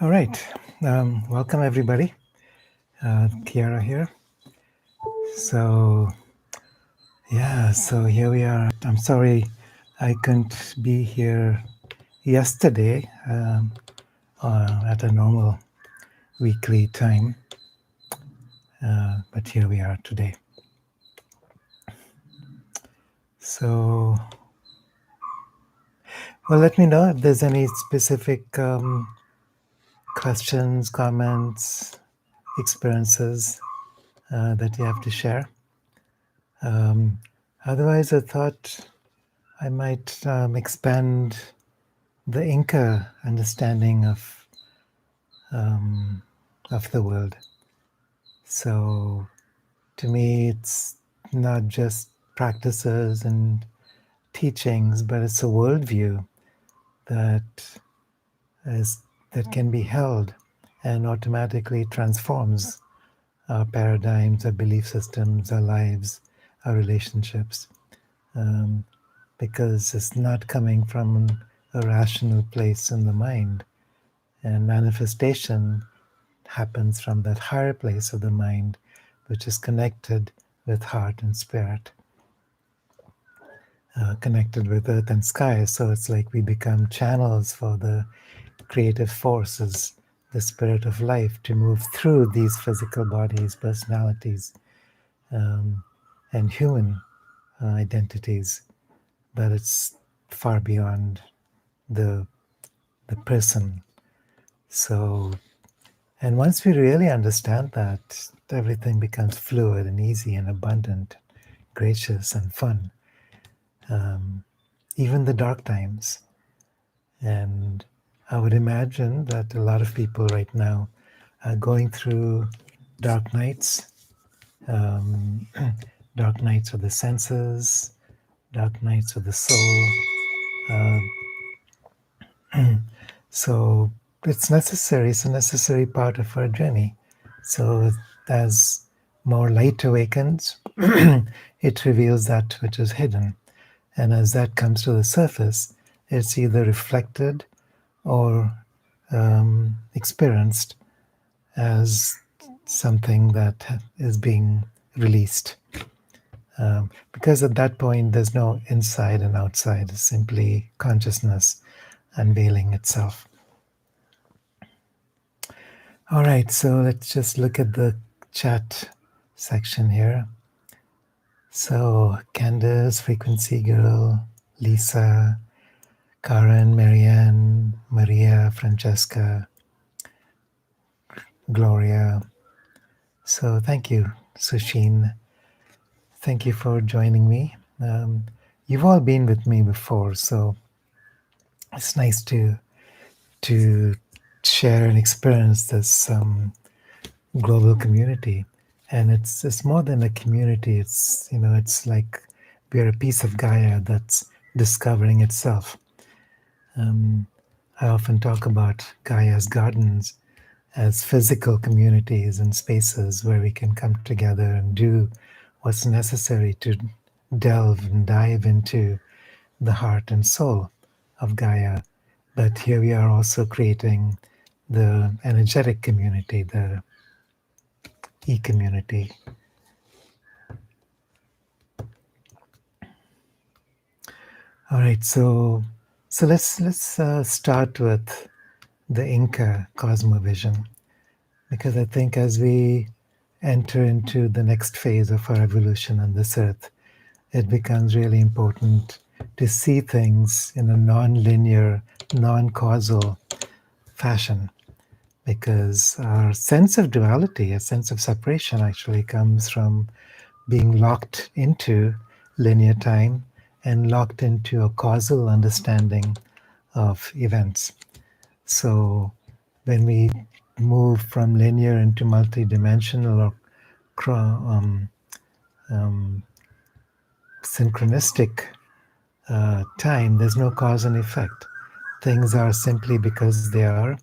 All right. Welcome, everybody. Kiara here. So, so here we are. I'm sorry I couldn't be here yesterday at a normal weekly time, but here we are today. So, well, let me know if there's any specific questions, comments, experiences that you have to share. Otherwise, I thought I might expand the Inca understanding of the world. So, to me, it's not just practices and teachings, but it's a worldview that is that can be held and automatically transforms our paradigms, our belief systems, our lives, our relationships. Because it's not coming from a rational place in the mind. And manifestation happens from that higher place of the mind, which is connected with heart and spirit, connected with earth and sky. So it's like we become channels for the creative forces, the spirit of life to move through these physical bodies, personalities, and human identities. But it's far beyond the person. So, and once we really understand that, everything becomes fluid and easy and abundant, gracious and fun, even the dark times. And I would imagine that a lot of people right now are going through dark nights, um, dark nights of the senses, dark nights of the soul. So it's necessary. It's a necessary part of our journey. So as more light awakens, it reveals that which is hidden. And as that comes to the surface, it's either reflected or experienced as something that is being released. Because at that point, there's no inside and outside, it's simply consciousness unveiling itself. All right, so let's just look at the chat section here. So, Candace, Frequency Girl, Lisa, Karen, Marianne, Maria, Francesca, Gloria. So, thank you, Sushin. Thank you for joining me. You've all been with me before, so it's nice to share and experience this global community. And it's more than a community. It's like we're a piece of Gaia that's discovering itself. I often talk about Gaia's gardens as physical communities and spaces where we can come together and do what's necessary to delve and dive into the heart and soul of Gaia. But here we are also creating the energetic community, the e-community. All right, so let's start with the Inka cosmovision, because I think as we enter into the next phase of our evolution on this earth, it becomes really important to see things in a non-linear, non-causal fashion, because our sense of duality, a sense of separation, actually comes from being locked into linear time and locked into a causal understanding of events. So when we move from linear into multidimensional or synchronistic time, there's no cause and effect. Things are simply because they are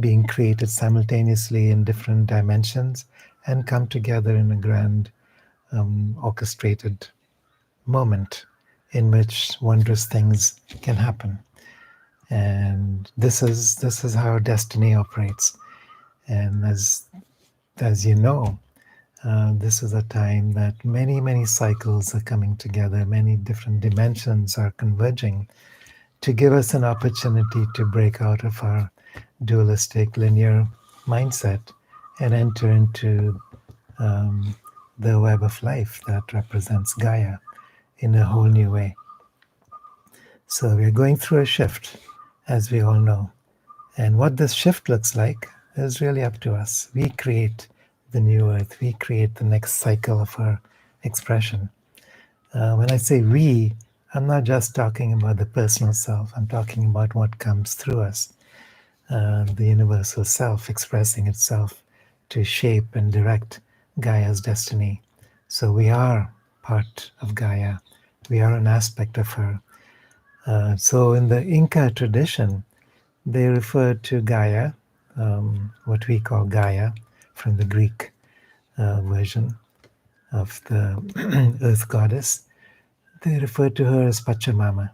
being created simultaneously in different dimensions and come together in a grand orchestrated moment in which wondrous things can happen. And this is how destiny operates. And as you know, this is a time that many cycles are coming together, many different dimensions are converging to give us an opportunity to break out of our dualistic linear mindset and enter into um, the web of life that represents Gaia in a whole new way. So we're going through a shift, as we all know. And what this shift looks like is really up to us. We create the new earth, we create the next cycle of our expression. When I say we, I'm not just talking about the personal self, I'm talking about what comes through us, the universal self expressing itself to shape and direct Gaia's destiny. So we are part of Gaia, we are an aspect of her. So in the Inka tradition, they refer to Gaia, what we call Gaia, from the Greek version of the earth goddess. They refer to her as Pachamama.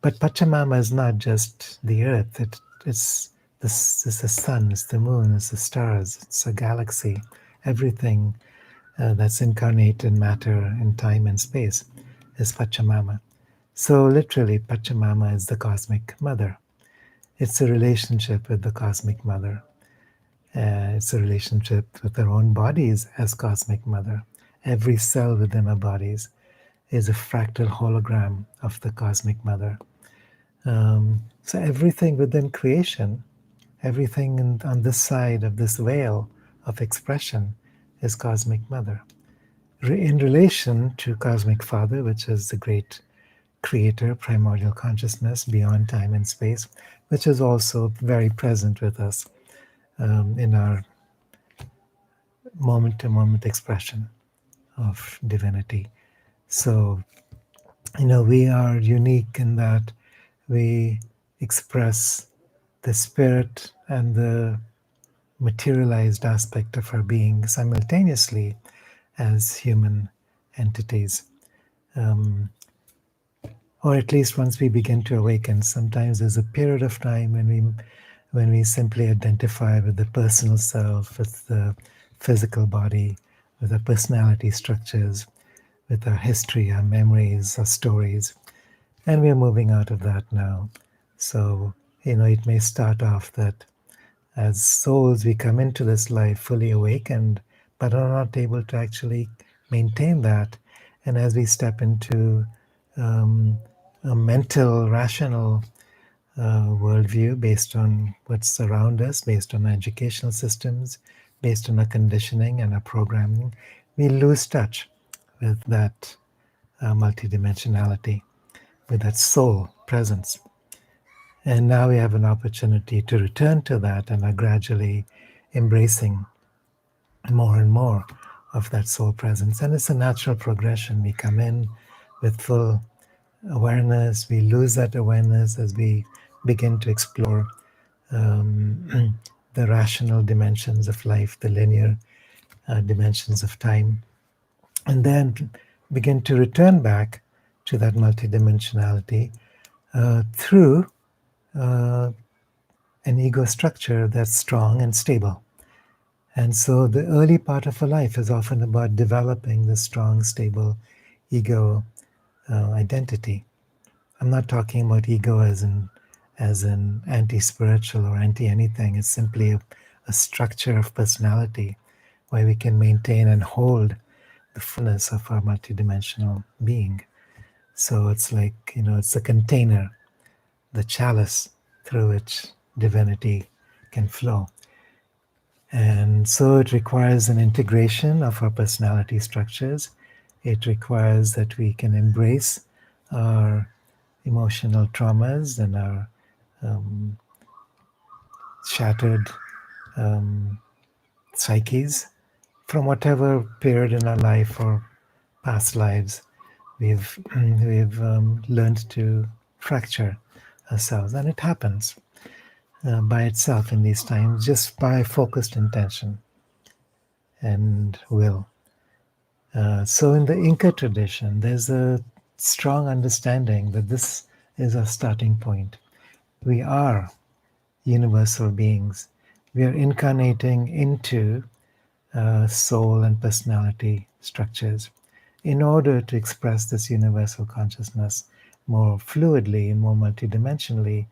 But Pachamama is not just the earth, it's the sun, it's the moon, it's the stars, it's a galaxy, everything that's incarnate in matter, in time and space is Pachamama. So literally, Pachamama is the cosmic mother. It's a relationship with the cosmic mother. It's a relationship with our own bodies as cosmic mother. Every cell within our bodies is a fractal hologram of the cosmic mother. So everything within creation, everything on this side of this veil of expression is cosmic mother. In relation to cosmic father, which is the great creator, primordial consciousness beyond time and space, which is also very present with us in our moment to moment expression of divinity. So, we are unique in that we express the spirit and the materialized aspect of our being simultaneously as human entities. Um, or at least once we begin to awaken, sometimes there's a period of time when we simply identify with the personal self, with the physical body, with our personality structures, with our history, our memories, our stories. And we're moving out of that now. So, it may start off that as souls we come into this life fully awakened, but are not able to actually maintain that. And as we step into um, a mental, rational worldview based on what's around us, based on our educational systems, based on our conditioning and our programming, we lose touch with that multidimensionality, with that soul presence. And now we have an opportunity to return to that and are gradually embracing more and more of that soul presence. And it's a natural progression. We come in with full awareness, we lose that awareness as we begin to explore the rational dimensions of life, the linear dimensions of time, and then begin to return back to that multidimensionality through an ego structure that's strong and stable. And so the early part of a life is often about developing the strong, stable ego identity. I'm not talking about ego as an anti-spiritual or anti-anything. It's simply a structure of personality where we can maintain and hold the fullness of our multidimensional being. So it's like, it's a container, the chalice through which divinity can flow. And so it requires an integration of our personality structures. It requires that we can embrace our emotional traumas and our shattered psyches from whatever period in our life or past lives we've learned to fracture ourselves, and it happens by itself in these times, just by focused intention and will. So in the Inca tradition, there's a strong understanding that this is a starting point. We are universal beings. We are incarnating into soul and personality structures in order to express this universal consciousness more fluidly, more multidimensionally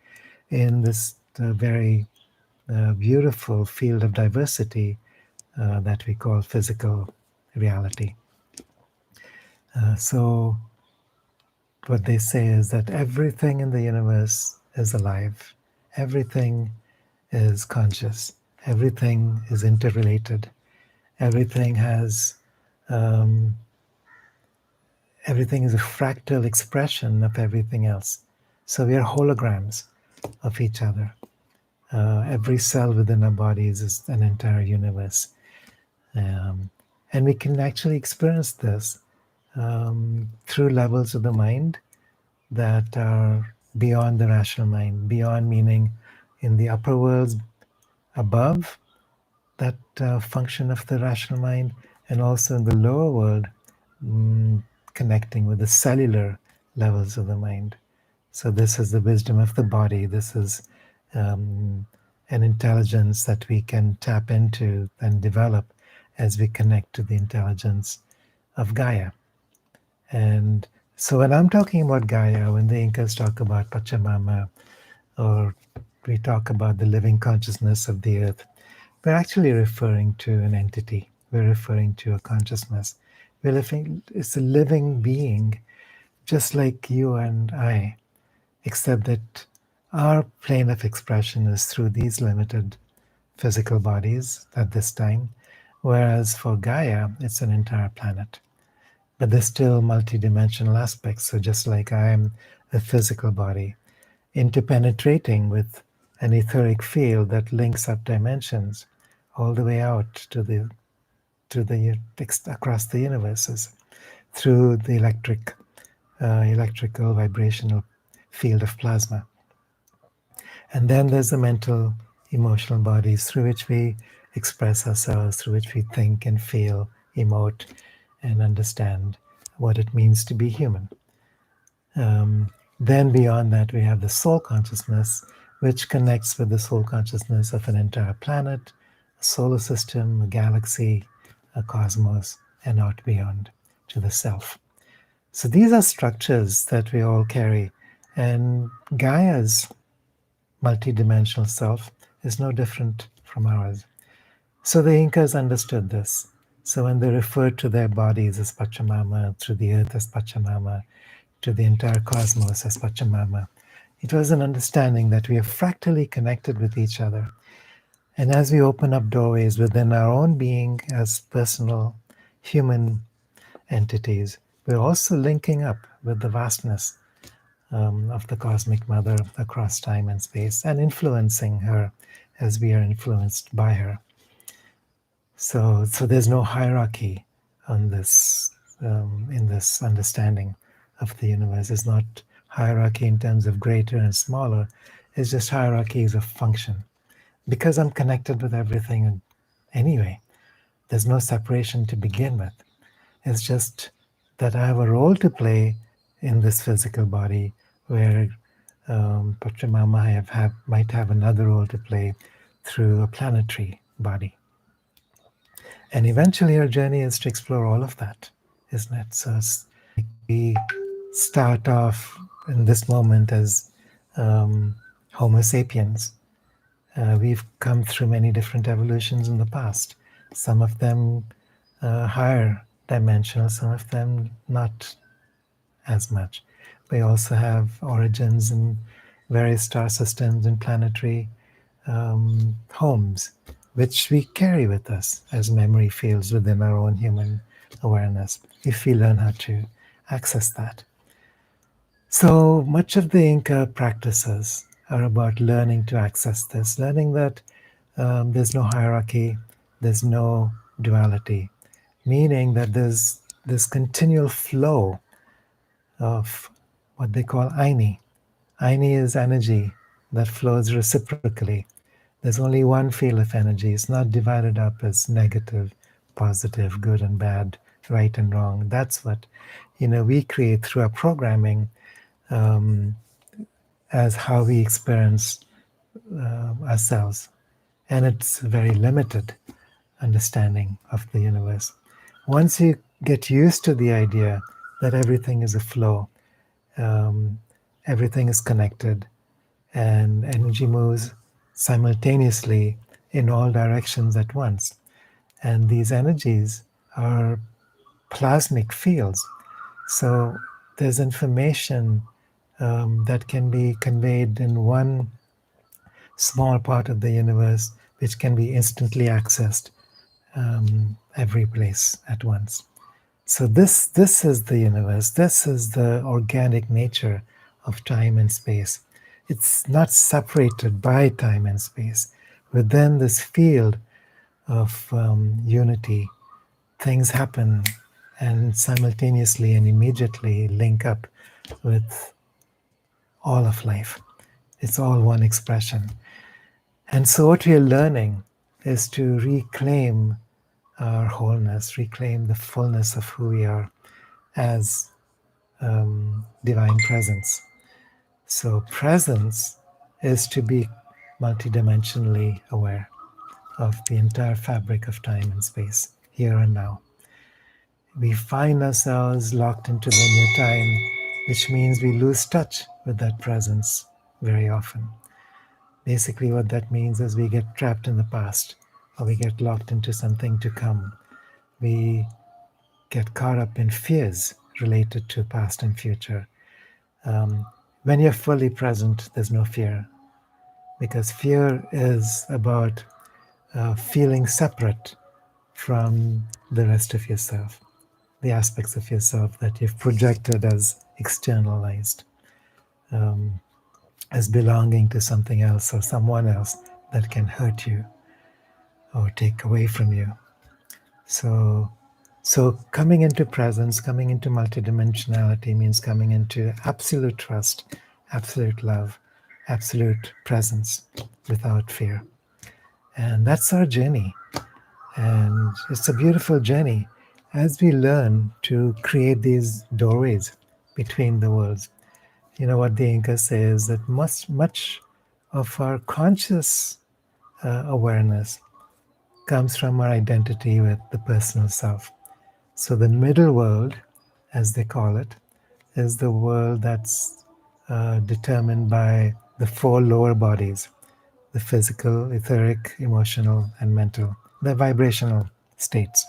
in this very beautiful field of diversity that we call physical reality. So, what they say is that everything in the universe is alive, everything is conscious, everything is interrelated, everything has um, everything is a fractal expression of everything else. So we are holograms of each other. Every cell within our bodies is an entire universe. Um, and we can actually experience this through levels of the mind that are beyond the rational mind, beyond meaning in the upper worlds above that function of the rational mind, and also in the lower world, mm, connecting with the cellular levels of the mind. So, this is the wisdom of the body. This is um, an intelligence that we can tap into and develop as we connect to the intelligence of Gaia. And so, when I'm talking about Gaia, when the Incas talk about Pachamama, or we talk about the living consciousness of the earth, we're actually referring to an entity. We're referring to a consciousness. It's a living being, just like you and I, except that our plane of expression is through these limited physical bodies at this time, whereas for Gaia, it's an entire planet. But there's still multidimensional aspects. So just like I am a physical body, interpenetrating with an etheric field that links up dimensions all the way out to the across the universes through the electrical vibrational field of plasma. And then there's the mental, emotional bodies through which we express ourselves, through which we think and feel, emote, and understand what it means to be human. Then beyond that, we have the soul consciousness, which connects with the soul consciousness of an entire planet, a solar system, a galaxy, a cosmos, and out beyond to the self. So these are structures that we all carry. And Gaia's multidimensional self is no different from ours. So the Incas understood this. So when they referred to their bodies as Pachamama, to the earth as Pachamama, to the entire cosmos as Pachamama, it was an understanding that we are fractally connected with each other. And as we open up doorways within our own being as personal human entities, we're also linking up with the vastness of the cosmic mother across time and space and influencing her as we are influenced by her. So there's no hierarchy on this in this understanding of the universe. It's not hierarchy in terms of greater and smaller. It's just hierarchies of function. Because I'm connected with everything anyway, there's no separation to begin with. It's just that I have a role to play in this physical body where Pachamama might have another role to play through a planetary body. And eventually our journey is to explore all of that, isn't it? So we start off in this moment as Homo sapiens. We've come through many different evolutions in the past, some of them higher dimensional, some of them not as much. We also have origins in various star systems and planetary homes, which we carry with us as memory fields within our own human awareness, if we learn how to access that. So much of the Inca practices are about learning to access this, learning that there's no hierarchy, there's no duality, meaning that there's this continual flow of what they call Aini. Aini is energy that flows reciprocally. There's only one field of energy. It's not divided up as negative, positive, good and bad, right and wrong. That's what we create through our programming, as how we experience ourselves. And it's a very limited understanding of the universe. Once you get used to the idea that everything is a flow, um, everything is connected, and energy moves simultaneously in all directions at once. And these energies are plasmic fields. So there's information that can be conveyed in one small part of the universe, which can be instantly accessed every place at once. So this is the universe. This is the organic nature of time and space. It's not separated by time and space. Within this field of unity, things happen and simultaneously and immediately link up with all of life. It's all one expression. And so, what we are learning is to reclaim our wholeness, reclaim the fullness of who we are as divine presence. So, presence is to be multidimensionally aware of the entire fabric of time and space, here and now. We find ourselves locked into linear time, which means we lose touch with that presence very often. Basically, what that means is we get trapped in the past, or we get locked into something to come. We get caught up in fears related to past and future. When you're fully present, there's no fear, because fear is about feeling separate from the rest of yourself, the aspects of yourself that you've projected as externalized, as belonging to something else or someone else that can hurt you or take away from you. So, so coming into presence, coming into multidimensionality means coming into absolute trust, absolute love, absolute presence without fear. And that's our journey. And it's a beautiful journey as we learn to create these doorways between the worlds. You know what the Inka says, that much of our conscious awareness comes from our identity with the personal self. So the middle world, as they call it, is the world that's determined by the four lower bodies: the physical, etheric, emotional, and mental, the vibrational states.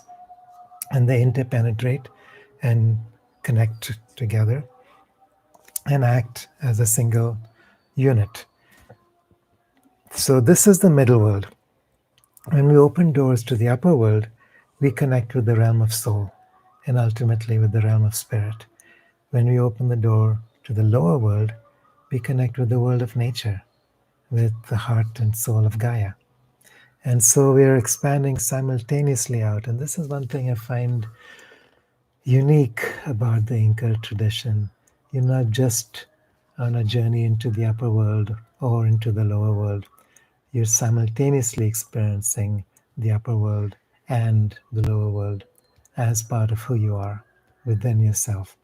And they interpenetrate and connect together and act as a single unit. So this is the middle world. When we open doors to the upper world, we connect with the realm of soul and ultimately with the realm of spirit. When we open the door to the lower world, we connect with the world of nature, with the heart and soul of Gaia. And so we are expanding simultaneously out. And this is one thing I find unique about the Inca tradition. You're not just on a journey into the upper world or into the lower world. You're simultaneously experiencing the upper world and the lower world as part of who you are within yourself.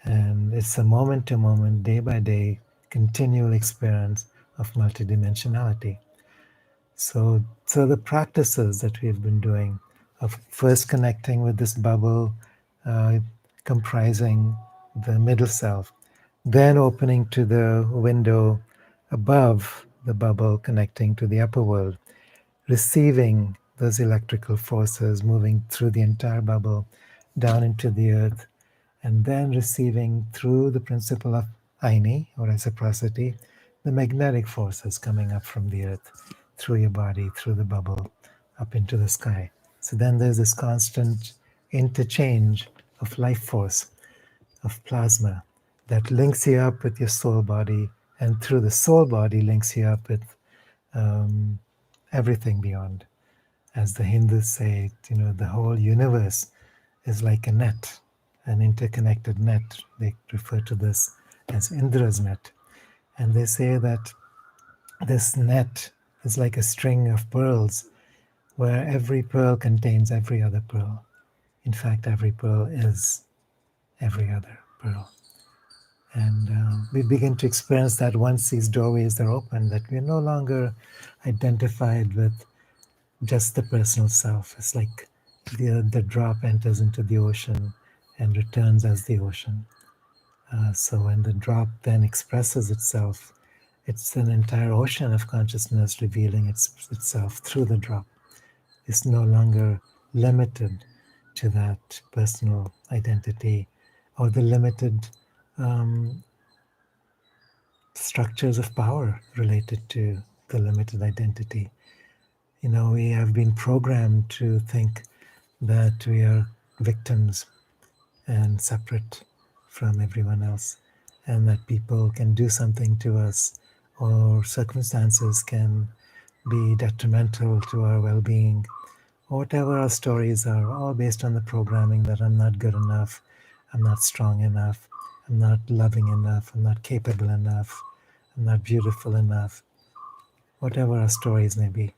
And it's a moment to moment, day by day, continual experience of multidimensionality. So the practices that we've been doing of first connecting with this bubble uh, comprising the middle self, then opening to the window above the bubble connecting to the upper world, receiving those electrical forces moving through the entire bubble down into the earth, and then receiving through the principle of Aini or reciprocity, the magnetic forces coming up from the earth, through your body, through the bubble, up into the sky. So then there's this constant interchange of life force, of plasma, that links you up with your soul body, and through the soul body links you up with um, everything beyond. As the Hindus say, the whole universe is like a net, an interconnected net. They refer to this as Indra's net. And they say that this net is like a string of pearls where every pearl contains every other pearl. In fact, every pearl is every other pearl. And we begin to experience that once these doorways are open, that we're no longer identified with just the personal self. It's like the drop enters into the ocean and returns as the ocean. So when the drop then expresses itself, it's an entire ocean of consciousness revealing itself through the drop. It's no longer limited to that personal identity or the limited um, structures of power related to the limited identity. We have been programmed to think that we are victims and separate from everyone else, and that people can do something to us or circumstances can be detrimental to our well being. Whatever our stories are, all based on the programming that I'm not good enough, I'm not strong enough, I'm not loving enough, I'm not capable enough, I'm not beautiful enough, whatever our stories may be.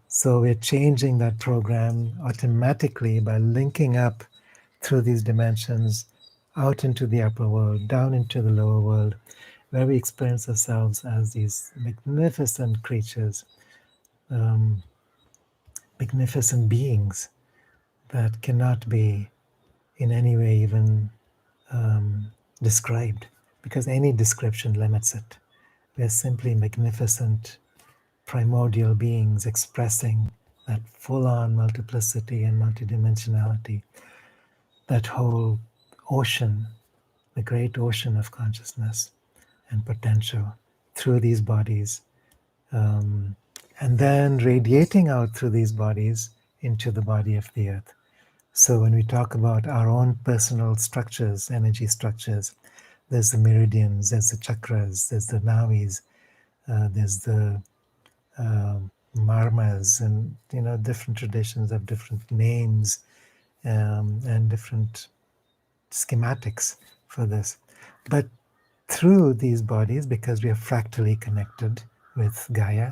So we're changing that program automatically by linking up through these dimensions out into the upper world, down into the lower world, where we experience ourselves as these magnificent creatures, um, magnificent beings that cannot be in any way even described, because any description limits it. We are simply magnificent primordial beings expressing that full-on multiplicity and multidimensionality, that whole ocean, the great ocean of consciousness and potential through these bodies, and then radiating out through these bodies into the body of the earth. So when we talk about our own personal structures, energy structures, there's the meridians, there's the chakras, there's the navis, there's the marmas, and different traditions have different names and different schematics for this. But through these bodies, because we are fractally connected with Gaia,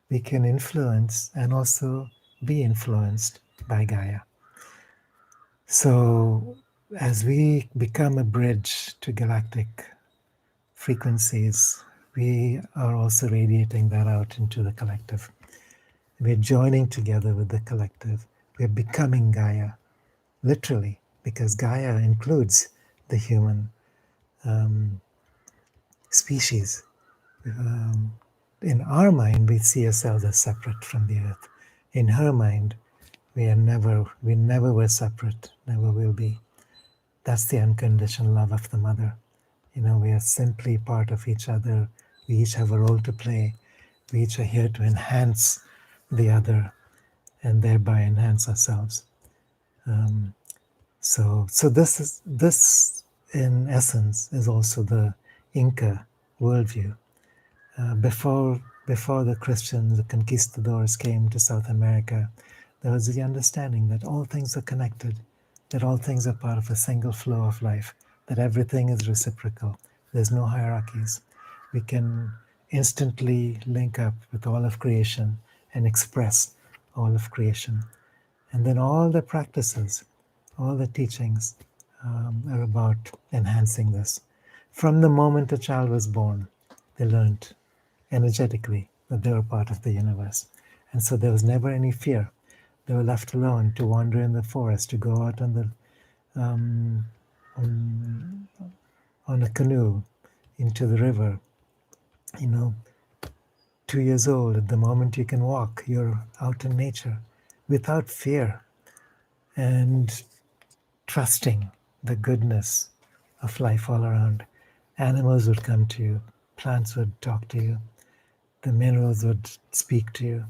we can influence and also be influenced by Gaia. So as we become a bridge to galactic frequencies, we are also radiating that out into the collective. We're joining together with the collective. We're becoming Gaia, literally, because Gaia includes the human species. In our mind, we see ourselves as separate from the earth. In her mind, we never were separate, never will be. That's the unconditional love of the mother. We are simply part of each other. We each have a role to play. We each are here to enhance the other and thereby enhance ourselves. So this in essence is also the Inca worldview. Before the Christians, the conquistadors came to South America, there was the understanding that all things are connected, that all things are part of a single flow of life, that everything is reciprocal. There's no hierarchies. We can instantly link up with all of creation and express all of creation. And then all the practices, all the teachings are about enhancing this. From the moment a child was born, they learned energetically that they were part of the universe. And so there was never any fear. They were left alone to wander in the forest, to go out um, on a canoe into the river. 2 years old, at the moment you can walk, you're out in nature without fear and trusting the goodness of life all around. Animals would come to you, plants would talk to you, the minerals would speak to you.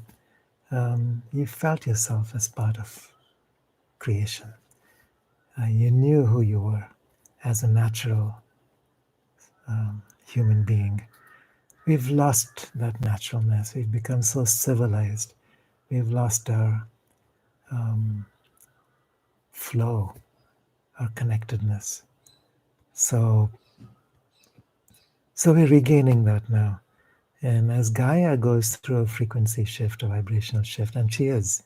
You felt yourself as part of creation. You knew who you were as a natural human being. We've lost that naturalness. We've become so civilized. We've lost our flow, our connectedness. So we're regaining that now. And as Gaia goes through a frequency shift, a vibrational shift, and she is,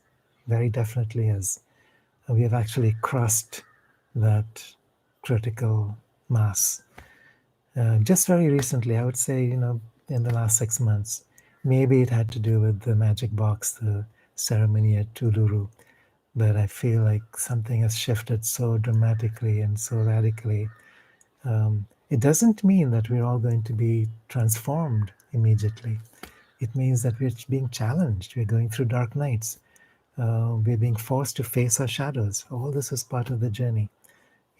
very definitely is, we have actually crossed that critical mass. Just very recently, I would say, in the last 6 months, maybe it had to do with the magic box, the ceremony at Uluru, but I feel like something has shifted so dramatically and so radically. It doesn't mean that we're all going to be transformed immediately. It means that we're being challenged. We're going through dark nights. We're being forced to face our shadows. All this is part of the journey.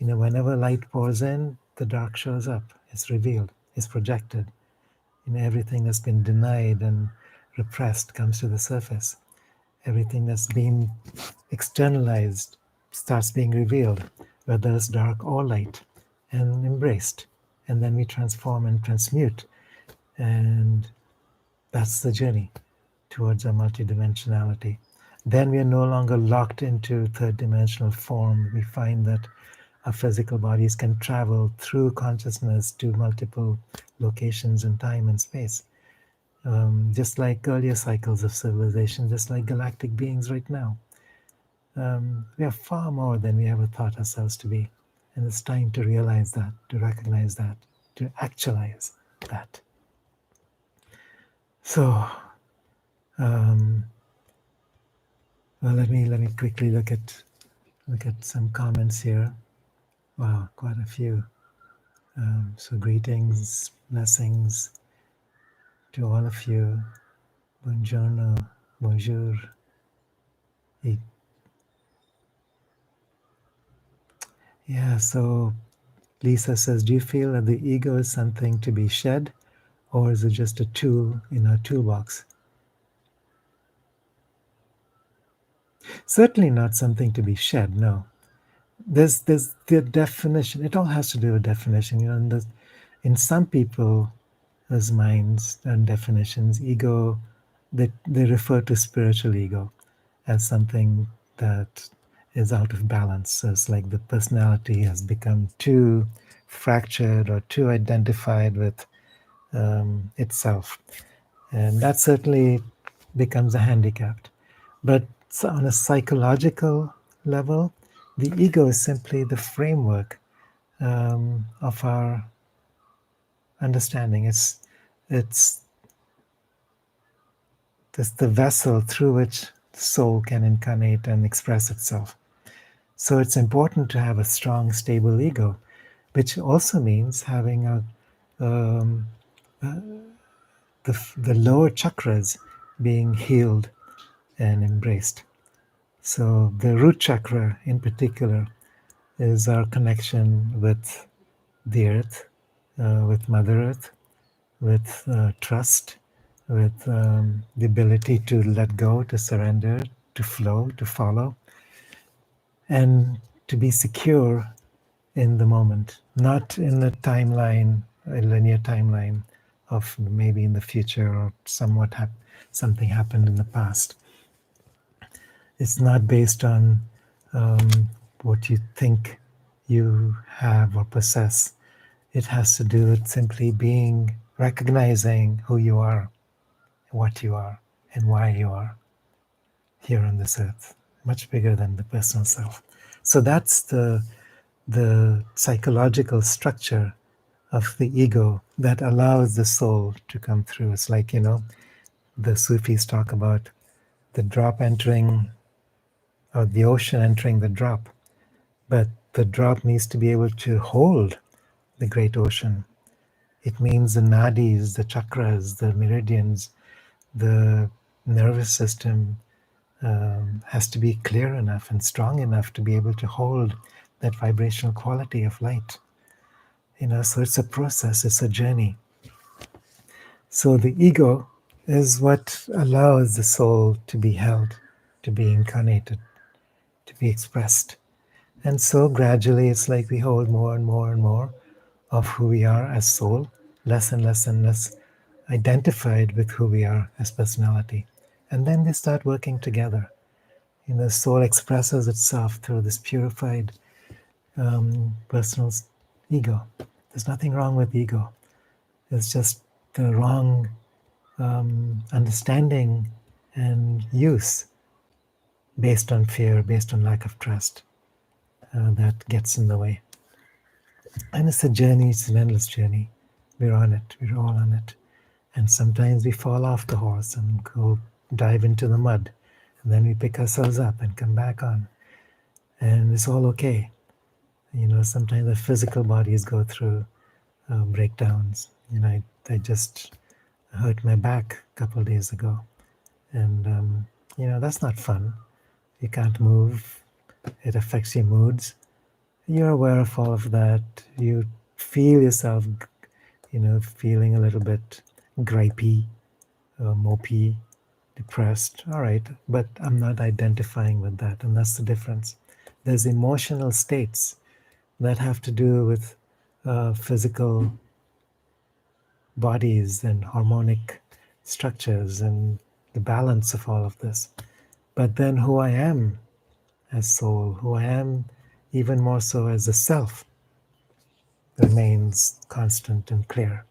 Whenever light pours in, the dark shows up. It's revealed. It's projected. Everything that's been denied and repressed comes to the surface. Everything that's been externalized starts being revealed, whether it's dark or light, and embraced. And then we transform and transmute. And that's the journey towards our multidimensionality. Then we are no longer locked into third dimensional form. We find that our physical bodies can travel through consciousness to multiple locations in time and space. Just like earlier cycles of civilization, just like galactic beings right now. We are far more than we ever thought ourselves to be. And it's time to realize that, to recognize that, to actualize that. So, well, let me quickly look at some comments here. Wow, quite a few. So greetings, blessings to all of you. Buongiorno, bonjour. Yeah, so Lisa says, do you feel that the ego is something to be shed, or is it just a tool in our toolbox? Certainly not something to be shed, no. There's the definition. It all has to do with definition. In some people's minds and definitions, ego, they refer to spiritual ego as something that is out of balance. So it's like the personality has become too fractured or too identified with itself. And that certainly becomes a handicap. But on a psychological level, the ego is simply the framework of our understanding. It's the vessel through which the soul can incarnate and express itself. So it's important to have a strong, stable ego, which also means having the lower chakras being healed and embraced. So the root chakra in particular is our connection with the earth, with Mother Earth, with trust, with the ability to let go, to surrender, to flow, to follow, and to be secure in the moment, not in a timeline, a linear timeline of maybe in the future or something happened in the past. It's not based on what you think you have or possess. It has to do with simply recognizing who you are, what you are, and why you are here on this earth. Much bigger than the personal self. So that's the psychological structure of the ego that allows the soul to come through. It's like, the Sufis talk about the drop entering, or the ocean entering the drop. But the drop needs to be able to hold the great ocean. It means the nadis, the chakras, the meridians, the nervous system has to be clear enough and strong enough to be able to hold that vibrational quality of light. So it's a process, it's a journey. So the ego is what allows the soul to be held, to be incarnated, to be expressed. And so gradually it's like we hold more and more and more of who we are as soul, less and less and less identified with who we are as personality. And then they start working together. Soul expresses itself through this purified personal ego. There's nothing wrong with ego. It's just the wrong understanding and use based on fear, based on lack of trust, that gets in the way. And it's a journey, it's an endless journey. We're on it, we're all on it. And sometimes we fall off the horse and go dive into the mud. And then we pick ourselves up and come back on. And it's all okay. Sometimes the physical bodies go through breakdowns. I just hurt my back a couple of days ago. And, that's not fun. You can't move. It affects your moods. You're aware of all of that. You feel yourself, feeling a little bit gripey, mopey, depressed. All right, but I'm not identifying with that, and that's the difference. There's emotional states that have to do with physical bodies and harmonic structures and the balance of all of this. But then who I am as soul, who I am even more so as a self, remains constant and clear.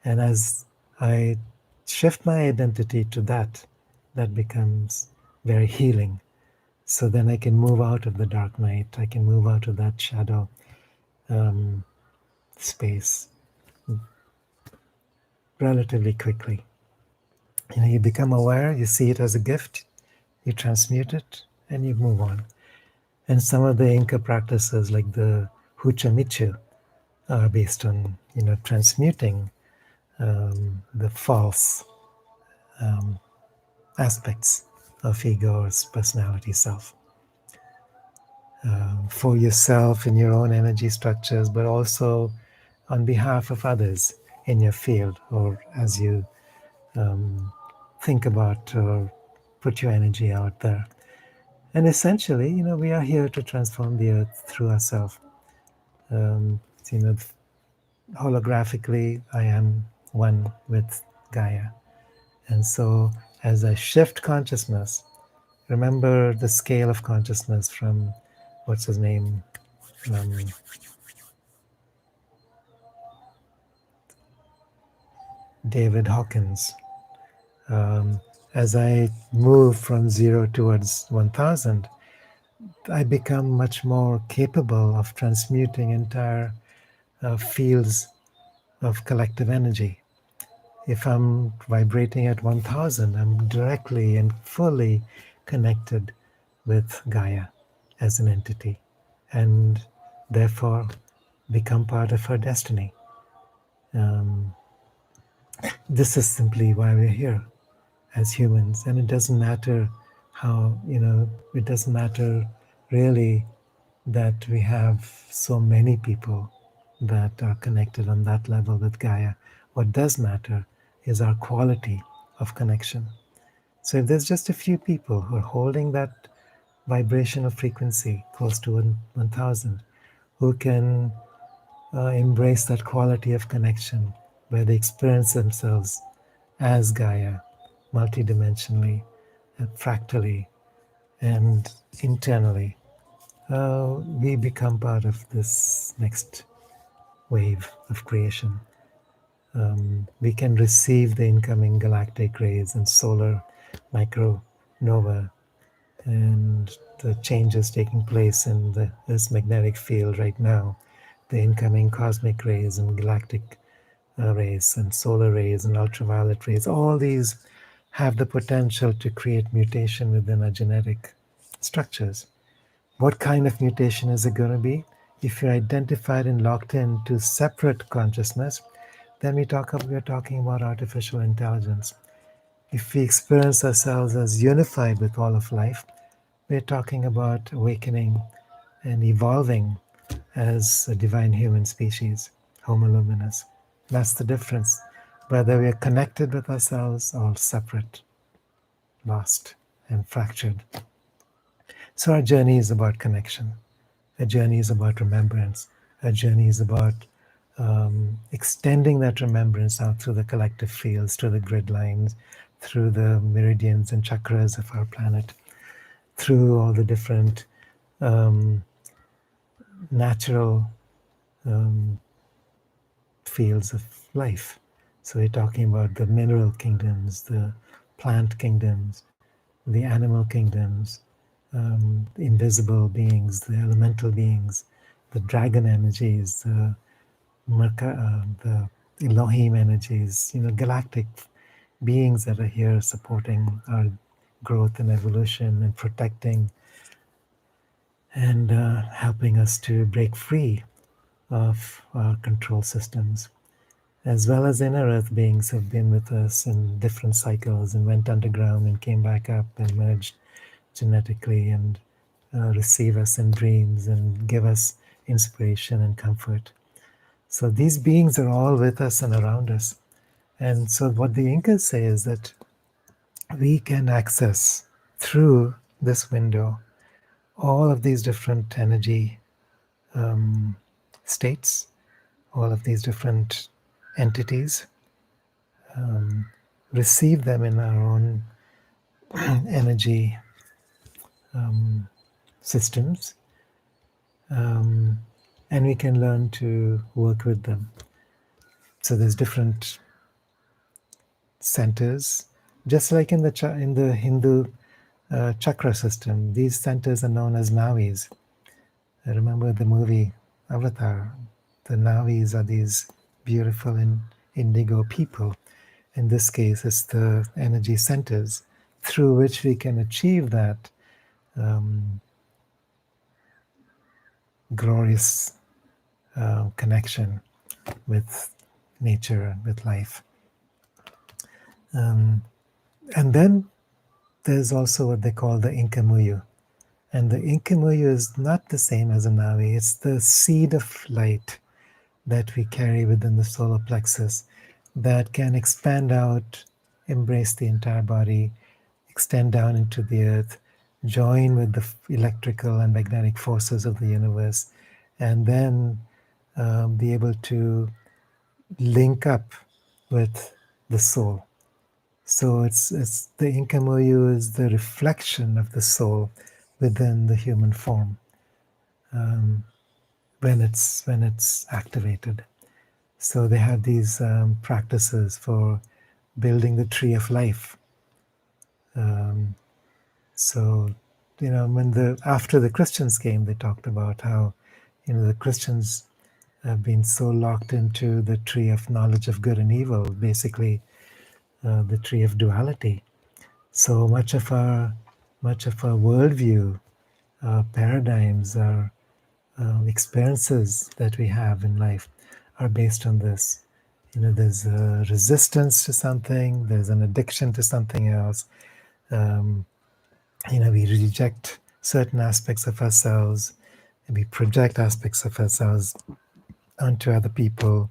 And as I shift my identity to that, that becomes very healing. So then I can move out of the dark night, I can move out of that shadow space relatively quickly. You become aware, you see it as a gift, you transmute it, and you move on. And some of the Inca practices, like the Hucha Michu, are based on transmuting the false aspects of ego or personality self for yourself in your own energy structures, but also on behalf of others in your field, or as you think about or put your energy out there. And essentially, we are here to transform the earth through ourselves. Um, you know, holographically, I am one with Gaia. And so as I shift consciousness, remember the scale of consciousness from, what's his name? Um, David Hawkins. As I move from 0 towards 1000, I become much more capable of transmuting entire fields of collective energy. If I'm vibrating at 1000, I'm directly and fully connected with Gaia as an entity, and therefore become part of her destiny. Um, this is simply why we're here as humans, and it doesn't matter how, it doesn't matter really that we have so many people that are connected on that level with Gaia. What does matter is our quality of connection. So if there's just a few people who are holding that vibration of frequency close to 1000, who can embrace that quality of connection where they experience themselves as Gaia, multidimensionally, fractally, and internally, we become part of this next wave of creation. We can receive the incoming galactic rays and solar micronova and the changes taking place in this magnetic field right now, the incoming cosmic rays and galactic rays and solar rays and ultraviolet rays. All these have the potential to create mutation within our genetic structures. What kind of mutation is it going to be? If you're identified and locked into separate consciousness, then we're talking about artificial intelligence. If we experience ourselves as unified with all of life, we're talking about awakening and evolving as a divine human species, Homo luminous. That's the difference. Whether we're connected with ourselves or separate, lost, and fractured. So our journey is about connection. A journey is about remembrance. A journey is about extending that remembrance out through the collective fields, through the grid lines, through the meridians and chakras of our planet, through all the different natural fields of life. So we're talking about the mineral kingdoms, the plant kingdoms, the animal kingdoms, the invisible beings, the elemental beings, the dragon energies, the Elohim energies, galactic beings that are here supporting our growth and evolution and protecting and helping us to break free of our control systems. As well as inner earth beings have been with us in different cycles and went underground and came back up and merged genetically and receive us in dreams and give us inspiration and comfort. So these beings are all with us and around us. And so what the Incas say is that we can access through this window all of these different energy states, all of these different entities, receive them in our own energy systems, and we can learn to work with them. So there's different centers, just like in the Hindu chakra system. These centers are known as navis. I remember the movie Avatar. The navis are these beautiful indigo people. In this case, it's the energy centers through which we can achieve that glorious connection with nature, with life. And then there's also what they call the Inka Muyu. And the Inka Muyu is not the same as a Navi. It's the seed of light that we carry within the solar plexus that can expand out, embrace the entire body, extend down into the earth, join with the electrical and magnetic forces of the universe, and then be able to link up with the soul. So it's the Inka Muyu is the reflection of the soul within the human form when it's activated. So they have these practices for building the tree of life. So when after the Christians came, they talked about how the Christians have been so locked into the tree of knowledge of good and evil, basically the tree of duality. So much of our worldview, our paradigms, our experiences that we have in life are based on this. There's a resistance to something, there's an addiction to something else. We reject certain aspects of ourselves, and we project aspects of ourselves onto other people.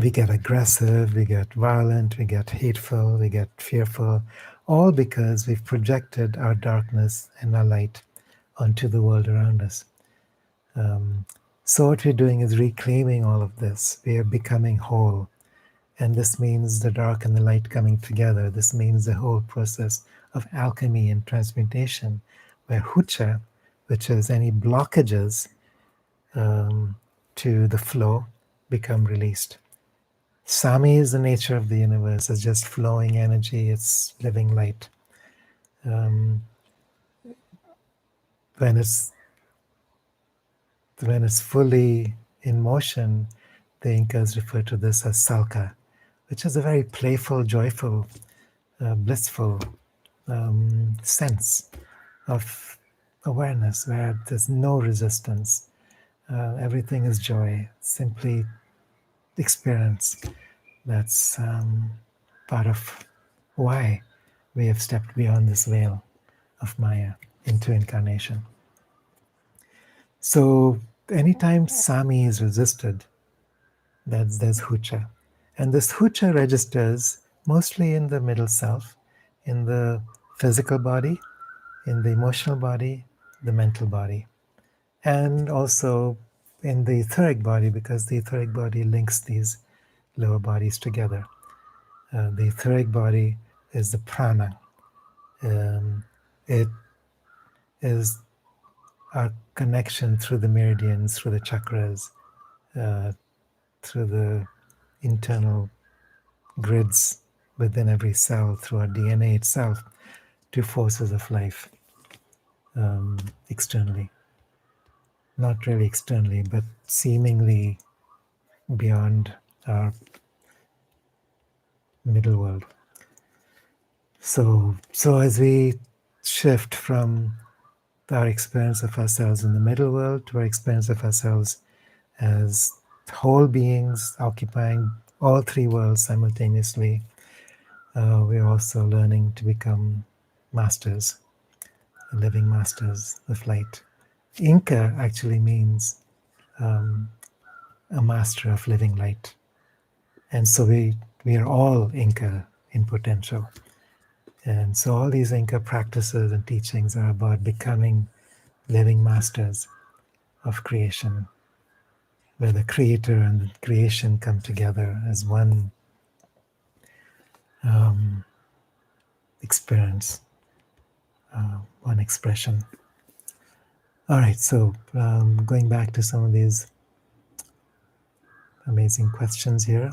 We get aggressive, we get violent, we get hateful, we get fearful, all because we've projected our darkness and our light onto the world around us. So what we're doing is reclaiming all of this. We are becoming whole. And this means the dark and the light coming together. This means the whole process of alchemy and transmutation, where hucha, which is any blockages to the flow, become released. Sami is the nature of the universe. It's just flowing energy. It's living light. When it's fully in motion, the Incas refer to this as salka, which is a very playful, joyful, blissful sense of awareness where there's no resistance. Everything is joy, simply experience. That's part of why we have stepped beyond this veil of Maya into incarnation. So anytime Sami is resisted, there's hucha. And this hucha registers mostly in the middle self, in the physical body, in the emotional body, the mental body, and also in the etheric body, because the etheric body links these lower bodies together. The etheric body is the prana. It is our connection through the meridians, through the chakras, through the internal grids within every cell, through our DNA itself, to forces of life externally. not really externally, but seemingly beyond our middle world. So as we shift from our experience of ourselves in the middle world to our experience of ourselves as whole beings occupying all three worlds simultaneously, we're also learning to become masters, living masters of light. Inka actually means um, a master of living light. And so we are all Inka in potential. And so all these Inka practices and teachings are about becoming living masters of creation, where the creator and creation come together as one um, experience, one expression. All right, so going back to some of these amazing questions here.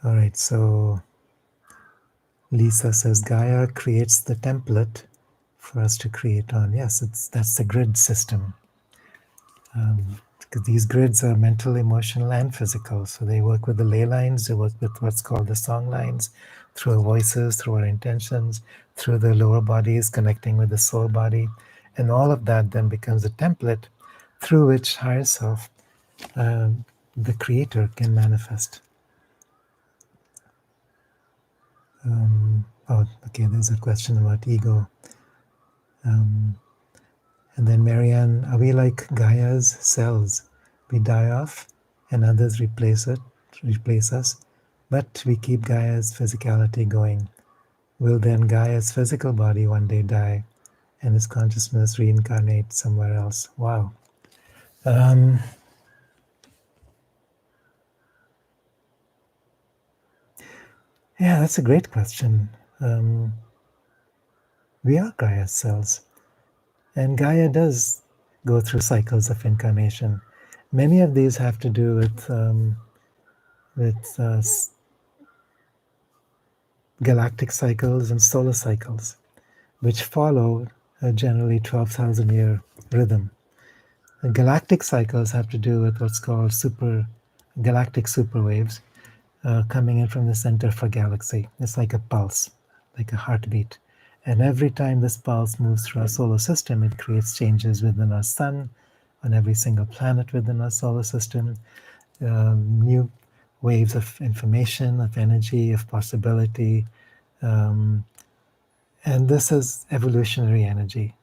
All right, so Lisa says Gaia creates the template for us to create on. Yes, that's the grid system. Because these grids are mental, emotional, and physical. So they work with the ley lines, they work with what's called the song lines, through our voices, through our intentions, through the lower bodies, connecting with the soul body. And all of that then becomes a template through which higher self, the creator, can manifest. Okay, there's a question about ego. And then Marianne, are we like Gaia's cells? We die off and others replace us, but we keep Gaia's physicality going. Will then Gaia's physical body one day die and his consciousness reincarnate somewhere else? Wow. Yeah, that's a great question. We are Gaia's cells. And Gaia does go through cycles of incarnation. Many of these have to do with galactic cycles and solar cycles, which follow a generally 12,000 year rhythm. And galactic cycles have to do with what's called galactic superwaves coming in from the center of a galaxy. It's like a pulse, like a heartbeat. And every time this pulse moves through our solar system, it creates changes within our sun, on every single planet within our solar system, new waves of information, of energy, of possibility. Um, and this is evolutionary energy.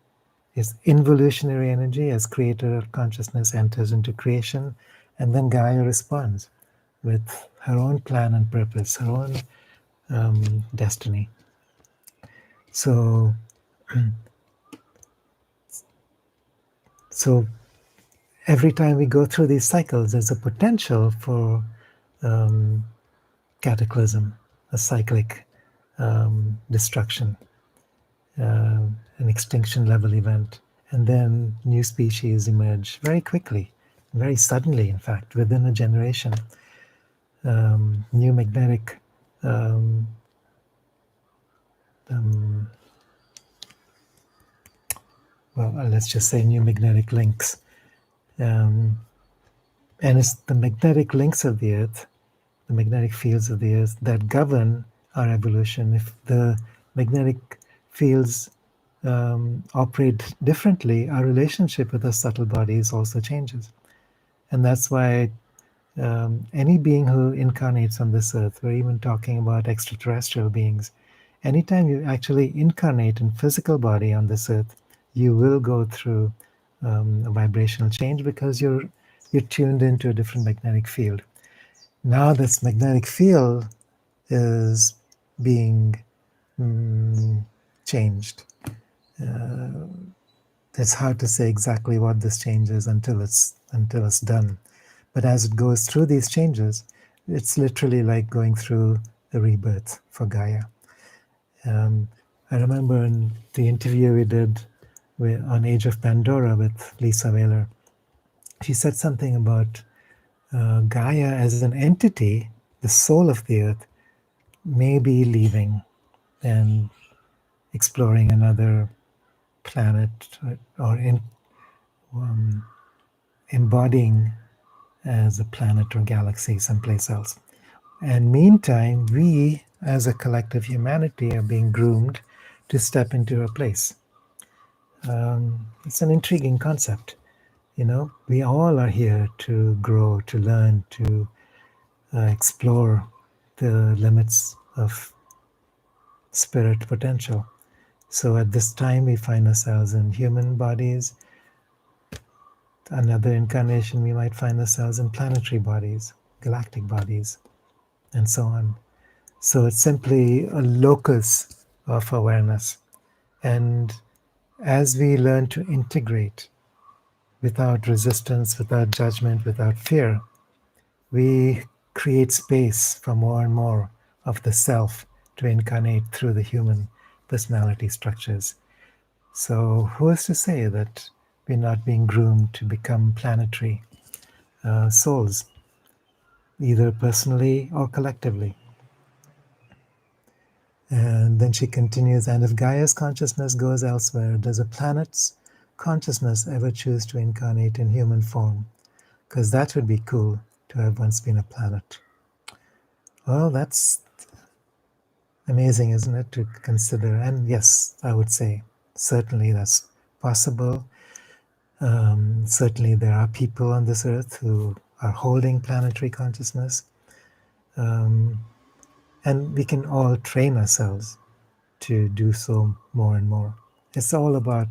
It's involutionary energy as creator consciousness enters into creation, and then Gaia responds with her own plan and purpose, her own destiny. So, so every time we go through these cycles, there's a potential for cataclysm, a cyclic destruction, an extinction level event, and then new species emerge very quickly, very suddenly, in fact, within a generation. New magnetic let's just say new magnetic links. And it's the magnetic links of the Earth, the magnetic fields of the Earth, that govern our evolution. If the magnetic fields operate differently, our relationship with the subtle bodies also changes. And that's why any being who incarnates on this earth, we're even talking about extraterrestrial beings, anytime you actually incarnate in physical body on this earth, you will go through a vibrational change because you're tuned into a different magnetic field. Now this magnetic field is being changed. It's hard to say exactly what this change is until it's done. But as it goes through these changes, it's literally like going through a rebirth for Gaia. I remember in the interview we did on Age of Pandora with Lisa Whaler, she said something about Gaia as an entity, the soul of the earth, may be leaving. and exploring another planet, or um, embodying as a planet or galaxy someplace else. And meantime, we as a collective humanity are being groomed to step into a place. It's an intriguing concept. We all are here to grow, to learn, to explore the limits of spirit potential. So at this time, we find ourselves in human bodies. Another incarnation, we might find ourselves in planetary bodies, galactic bodies, and so on. So it's simply a locus of awareness. And as we learn to integrate without resistance, without judgment, without fear, we create space for more and more of the self to incarnate through the human personality structures. So, who is to say that we're not being groomed to become planetary souls, either personally or collectively? And then she continues, and if Gaia's consciousness goes elsewhere, does a planet's consciousness ever choose to incarnate in human form? Because that would be cool to have once been a planet. Well, that's amazing, isn't it, to consider? And yes, I would say certainly that's possible. Certainly there are people on this earth who are holding planetary consciousness. And we can all train ourselves to do so more and more. It's all about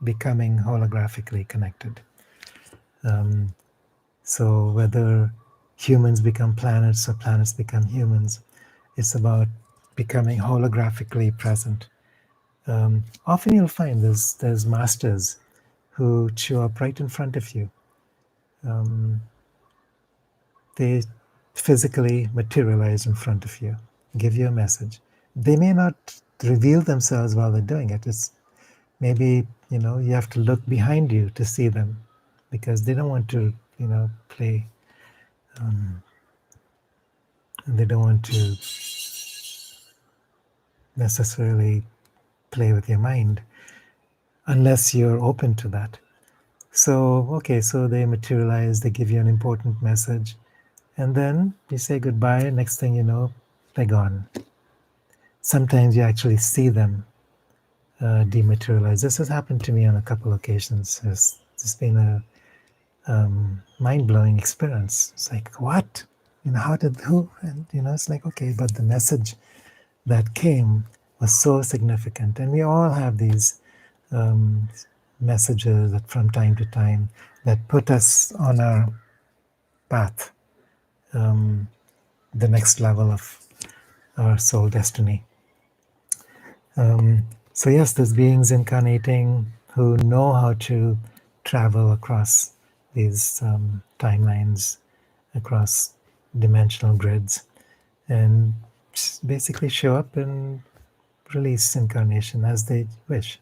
becoming holographically connected. So whether humans become planets or planets become humans, it's about becoming holographically present. Often you'll find there's masters who show up right in front of you. They physically materialize in front of you, give you a message. They may not reveal themselves while they're doing it. It's maybe, you have to look behind you to see them, because they don't want to, play. They don't want to necessarily play with your mind unless you're open to that. So, okay, so they materialize, they give you an important message, and then you say goodbye. Next thing you know, they're gone. Sometimes you actually see them dematerialize. This has happened to me on a couple occasions. It's been a mind-blowing experience. It's like, what? How did who? And it's like, okay, but the message that came was so significant, and we all have these messages that from time to time that put us on our path, the next level of our soul destiny. So yes, there's beings incarnating who know how to travel across these timelines, across dimensional grids, and basically show up and release incarnation as they wish.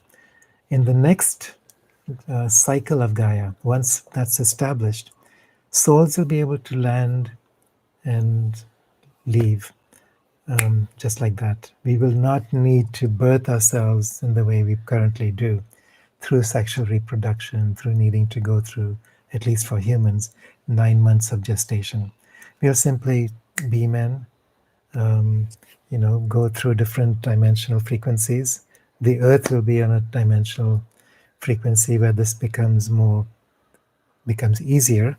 In the next cycle of Gaia, once that's established, souls will be able to land and leave just like that. We will not need to birth ourselves in the way we currently do, through sexual reproduction, through needing to go through, at least for humans, 9 months of gestation. We'll simply beam in, go through different dimensional frequencies. The Earth will be on a dimensional frequency where this becomes easier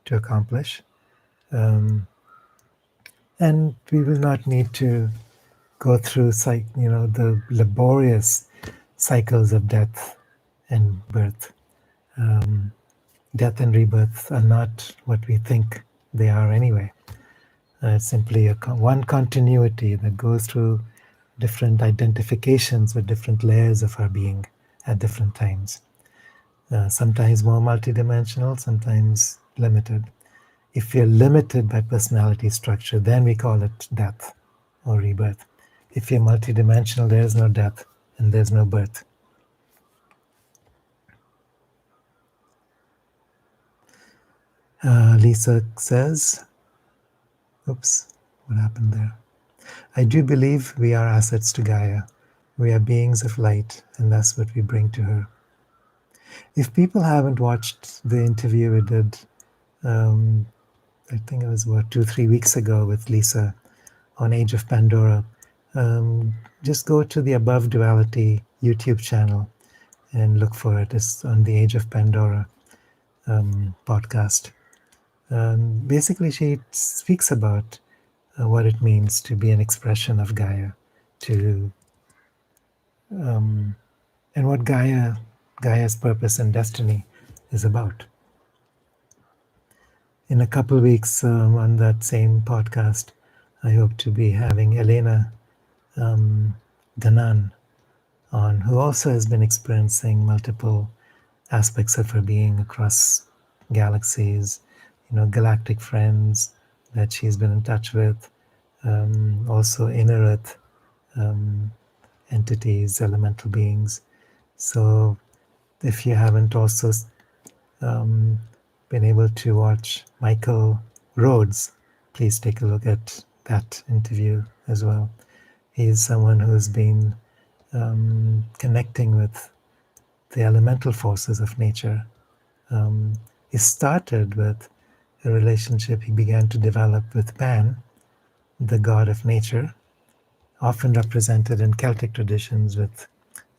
to accomplish, and we will not need to go through the laborious cycles of death and birth. Death and rebirth are not what we think they are anyway. It's simply one continuity that goes through different identifications with different layers of our being at different times. Sometimes more multidimensional, sometimes limited. If you're limited by personality structure, then we call it death or rebirth. If you're multidimensional, there's no death and there's no birth. Lisa says, oops, what happened there? I do believe we are assets to Gaia. We are beings of light, and that's what we bring to her. If people haven't watched the interview we did, um, I think it was what 2-3 weeks ago with Lisa on Age of Pandora, just go to the Above Duality YouTube channel and look for it. It's on the Age of Pandora podcast. Basically, she speaks about what it means to be an expression of Gaia, to and what Gaia's purpose and destiny is about. In a couple of weeks on that same podcast, I hope to be having Elena Danan on, who also has been experiencing multiple aspects of her being across galaxies, galactic friends that she's been in touch with, also inner Earth entities, elemental beings. So if you haven't also been able to watch Michael Rhodes, please take a look at that interview as well. He's someone who's been connecting with the elemental forces of nature. He started with a relationship he began to develop with Pan, the god of nature, often represented in Celtic traditions with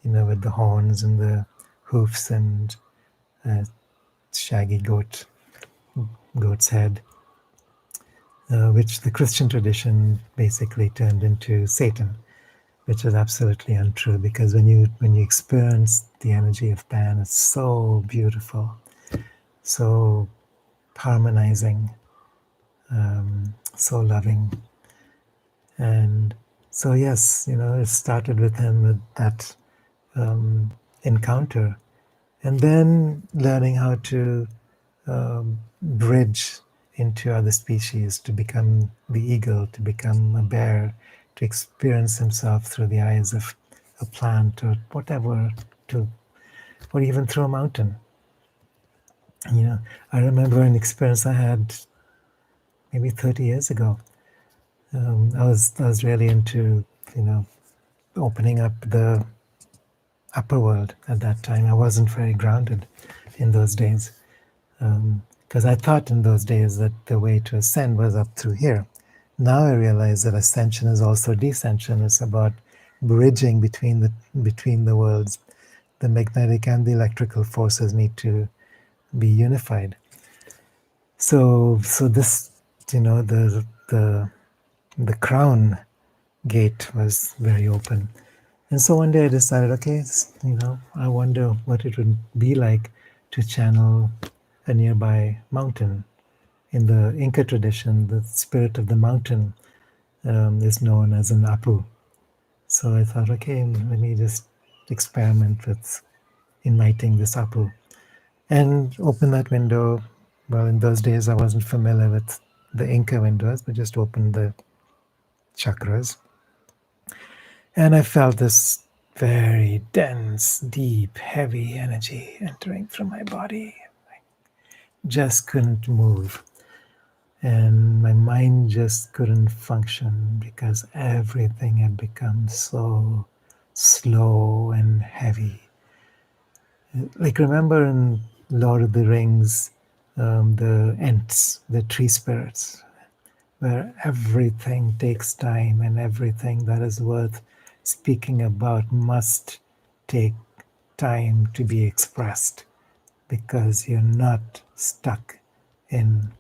the horns and the hoofs and shaggy goat's head, which the Christian tradition basically turned into Satan, which is absolutely untrue, because when you experience the energy of Pan, it's so beautiful, so harmonizing, so loving. And so yes, it started with him with that encounter, and then learning how to bridge into other species, to become the eagle, to become a bear, to experience himself through the eyes of a plant or whatever, or even through a mountain. I remember an experience I had maybe 30 years ago. I was really into opening up the upper world at that time. I wasn't very grounded in those days, because I thought in those days that the way to ascend was up through here. Now I realize that ascension is also descension. It's about bridging between the worlds. The magnetic and the electrical forces need to be unified. So this, the crown gate was very open. And so one day I decided, okay, I wonder what it would be like to channel a nearby mountain. In the Inka tradition, the spirit of the mountain is known as an Apu. So I thought, okay, let me just experiment with inviting this Apu and open that window. Well, in those days, I wasn't familiar with the Inka windows, but just opened the chakras. And I felt this very dense, deep, heavy energy entering through my body. I just couldn't move. And my mind just couldn't function because everything had become so slow and heavy. Like, remember in Lord of the Rings, the Ents, the tree spirits, where everything takes time and everything that is worth speaking about must take time to be expressed, because you're not stuck in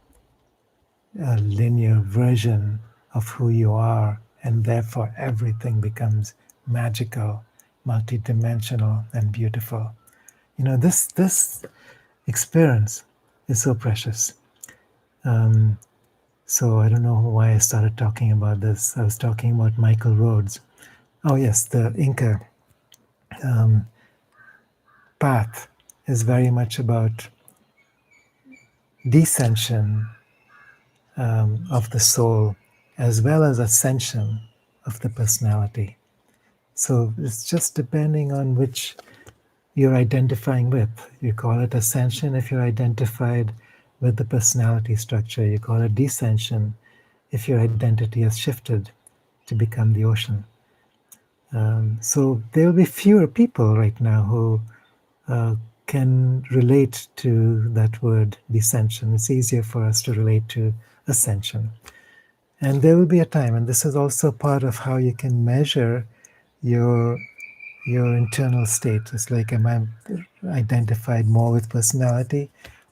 a linear version of who you are, and therefore everything becomes magical, multidimensional, and beautiful. This experience is so precious. So I don't know why I started talking about this. I was talking about Michael Rhodes. Oh yes, the Inca path is very much about descension of the soul, as well as ascension of the personality. So it's just depending on which you're identifying with. You call it ascension if you're identified with the personality structure. You call it descension if your identity has shifted to become the ocean. So there will be fewer people right now who can relate to that word descension. It's easier for us to relate to ascension. And there will be a time, and this is also part of how you can measure your internal state. It's like, am I identified more with personality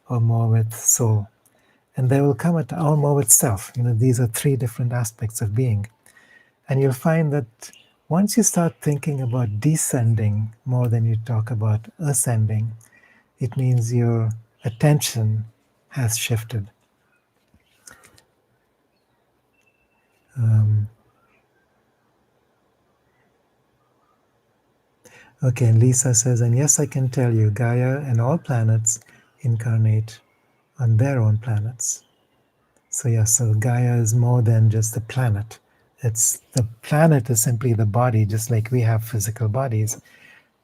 or more with soul? And there will come a time, or more with self. These are three different aspects of being. And you'll find that once you start thinking about descending more than you talk about ascending, it means your attention has shifted. Okay, and Lisa says, and yes, I can tell you, Gaia and all planets incarnate on their own planets. So yeah, so Gaia is more than just the planet. The planet is simply the body, just like we have physical bodies.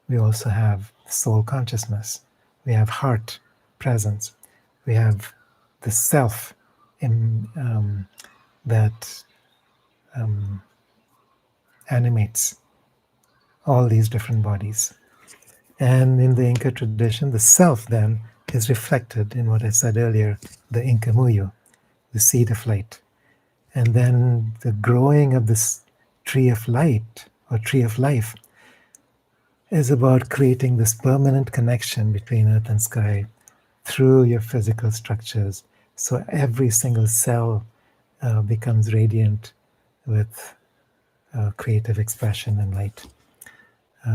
We also have soul consciousness. We have heart presence. We have the self that animates all these different bodies. And in the Inca tradition, the self then is reflected in what I said earlier, the Inca Muyu, the seed of light. And then the growing of this tree of light or tree of life is about creating this permanent connection between earth and sky through your physical structures. So every single cell becomes radiant with creative expression and light.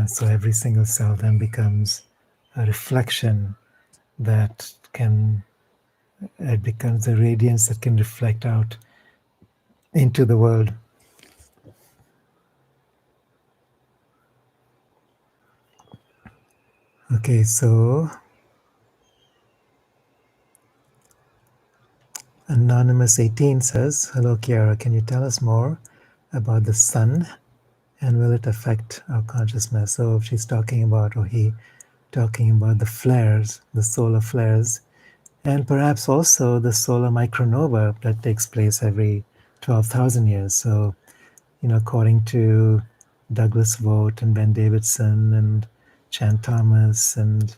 So every single cell then becomes a reflection that it becomes a radiance that can reflect out into the world. Okay, so Anonymous 18 says, hello Chiara, can you tell us more about the sun and will it affect our consciousness? So she's talking about, or he talking about the flares, the solar flares, and perhaps also the solar micronova that takes place every 12,000 years. So, according to Douglas Vogt and Ben Davidson and Chan Thomas and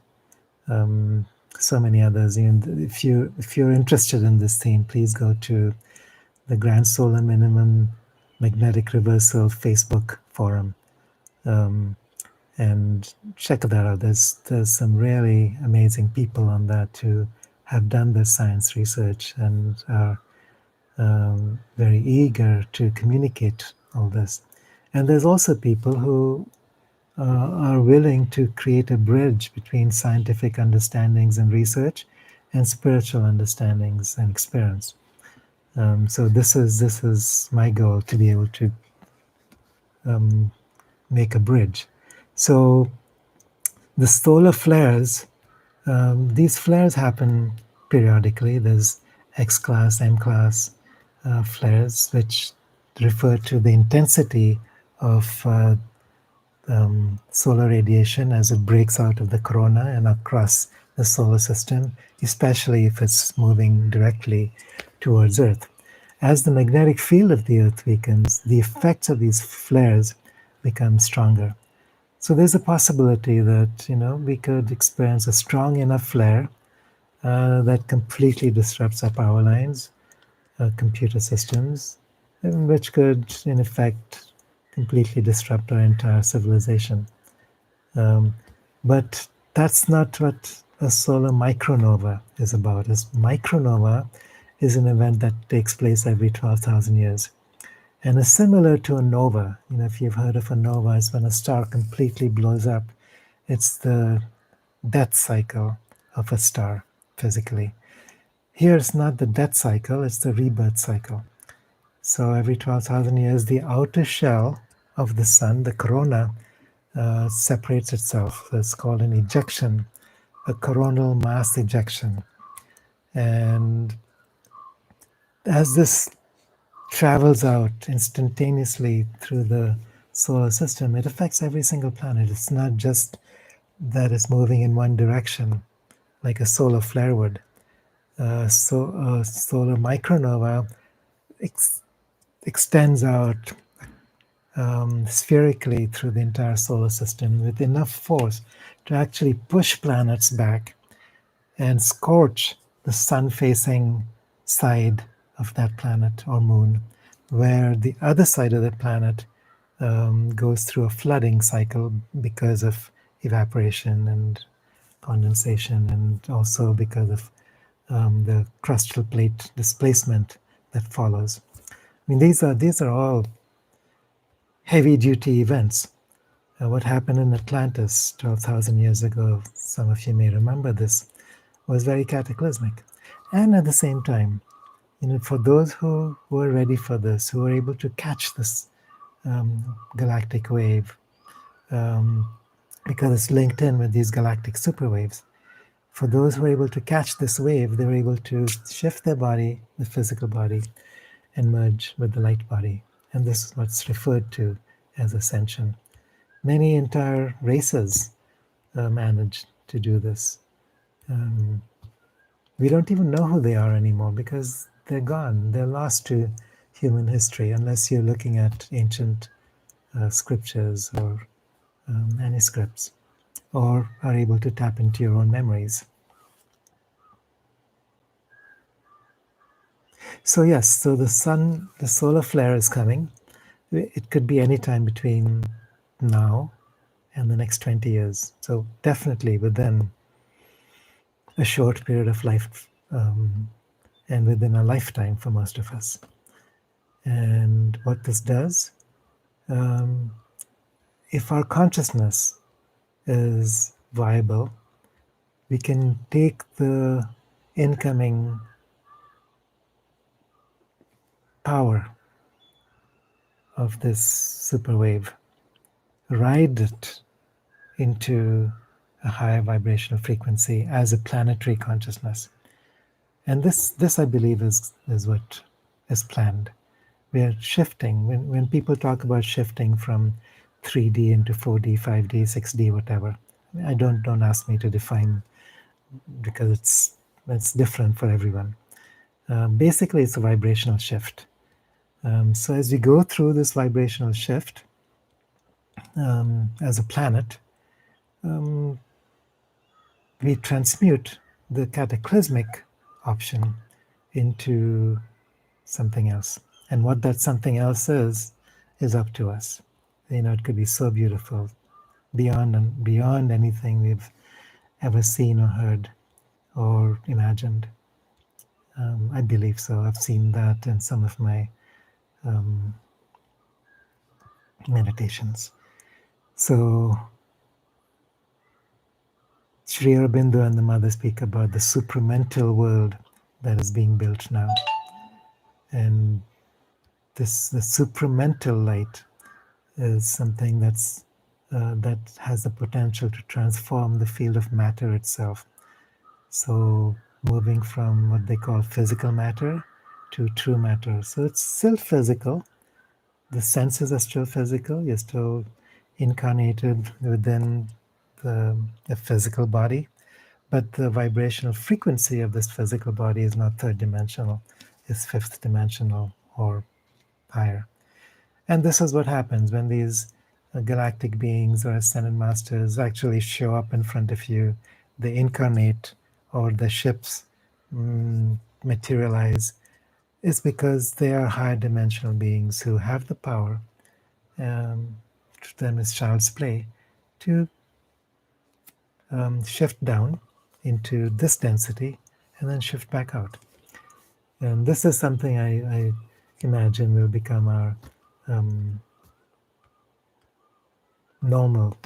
so many others. If you're interested in this theme, please go to the Grand Solar Minimum Magnetic Reversal Facebook forum and check that out. There's some really amazing people on that who have done this science research and are very eager to communicate all this. And there's also people who are willing to create a bridge between scientific understandings and research and spiritual understandings and experience. So this is my goal, to be able to make a bridge. So the solar flares, these flares happen periodically. There's X-class, M-class flares, which refer to the intensity of solar radiation as it breaks out of the corona and across the solar system, especially if it's moving directly towards Earth. As the magnetic field of the Earth weakens, the effects of these flares become stronger. So there's a possibility that we could experience a strong enough flare that completely disrupts our power lines, computer systems, which could, in effect, completely disrupt our entire civilization. But that's not what a solar micronova is about. A micronova is an event that takes place every 12,000 years. And is similar to a nova. If you've heard of a nova, it's when a star completely blows up. It's the death cycle of a star, physically. Here it's not the death cycle, it's the rebirth cycle. So every 12,000 years, the outer shell of the sun, the corona, separates itself. So it's called an ejection, a coronal mass ejection. And as this travels out instantaneously through the solar system, it affects every single planet. It's not just that it's moving in one direction, like a solar flare would. So a solar micronova extends out spherically through the entire solar system with enough force to actually push planets back and scorch the sun facing side of that planet or moon, where the other side of the planet goes through a flooding cycle because of evaporation and condensation, and also because of the crustal plate displacement that follows. I mean, these are all heavy duty events. What happened in Atlantis 12,000 years ago, some of you may remember this, was very cataclysmic. And at the same time, for those who were ready for this, who were able to catch this galactic wave, because it's linked in with these galactic superwaves, for those who were able to catch this wave, they were able to shift their body, the physical body, and merge with the light body. And this is what's referred to as ascension. Many entire races managed to do this. We don't even know who they are anymore because they're gone. They're lost to human history unless you're looking at ancient scriptures or manuscripts, or are able to tap into your own memories. So yes, so the solar flare is coming. It could be any time between now and the next 20 years. So definitely within a short period of life, and within a lifetime for most of us. And what this does, if our consciousness is viable, we can take the incoming power of this superwave, ride it into a higher vibrational frequency as a planetary consciousness. And this I believe is what is planned. We are shifting. When people talk about shifting from 3D into 4D, 5D, 6D, whatever, I don't ask me to define, because it's different for everyone. Basically, it's a vibrational shift. So as we go through this vibrational shift as a planet, we transmute the cataclysmic option into something else. And what that something else is up to us. It could be so beautiful, beyond anything we've ever seen or heard or imagined. I believe so. I've seen that in some of my meditations. So Sri Aurobindo and the Mother speak about the supramental world that is being built now. And the supramental light is something that has the potential to transform the field of matter itself. So moving from what they call physical matter to true matter. So it's still physical. The senses are still physical. You're still incarnated within the physical body. But the vibrational frequency of this physical body is not third dimensional. It's fifth dimensional or higher. And this is what happens when these galactic beings or ascended masters actually show up in front of you. They incarnate, or the ships materialize. It's because they are higher dimensional beings who have the power, to them is child's play, to shift down into this density and then shift back out. And this is something I imagine will become our normal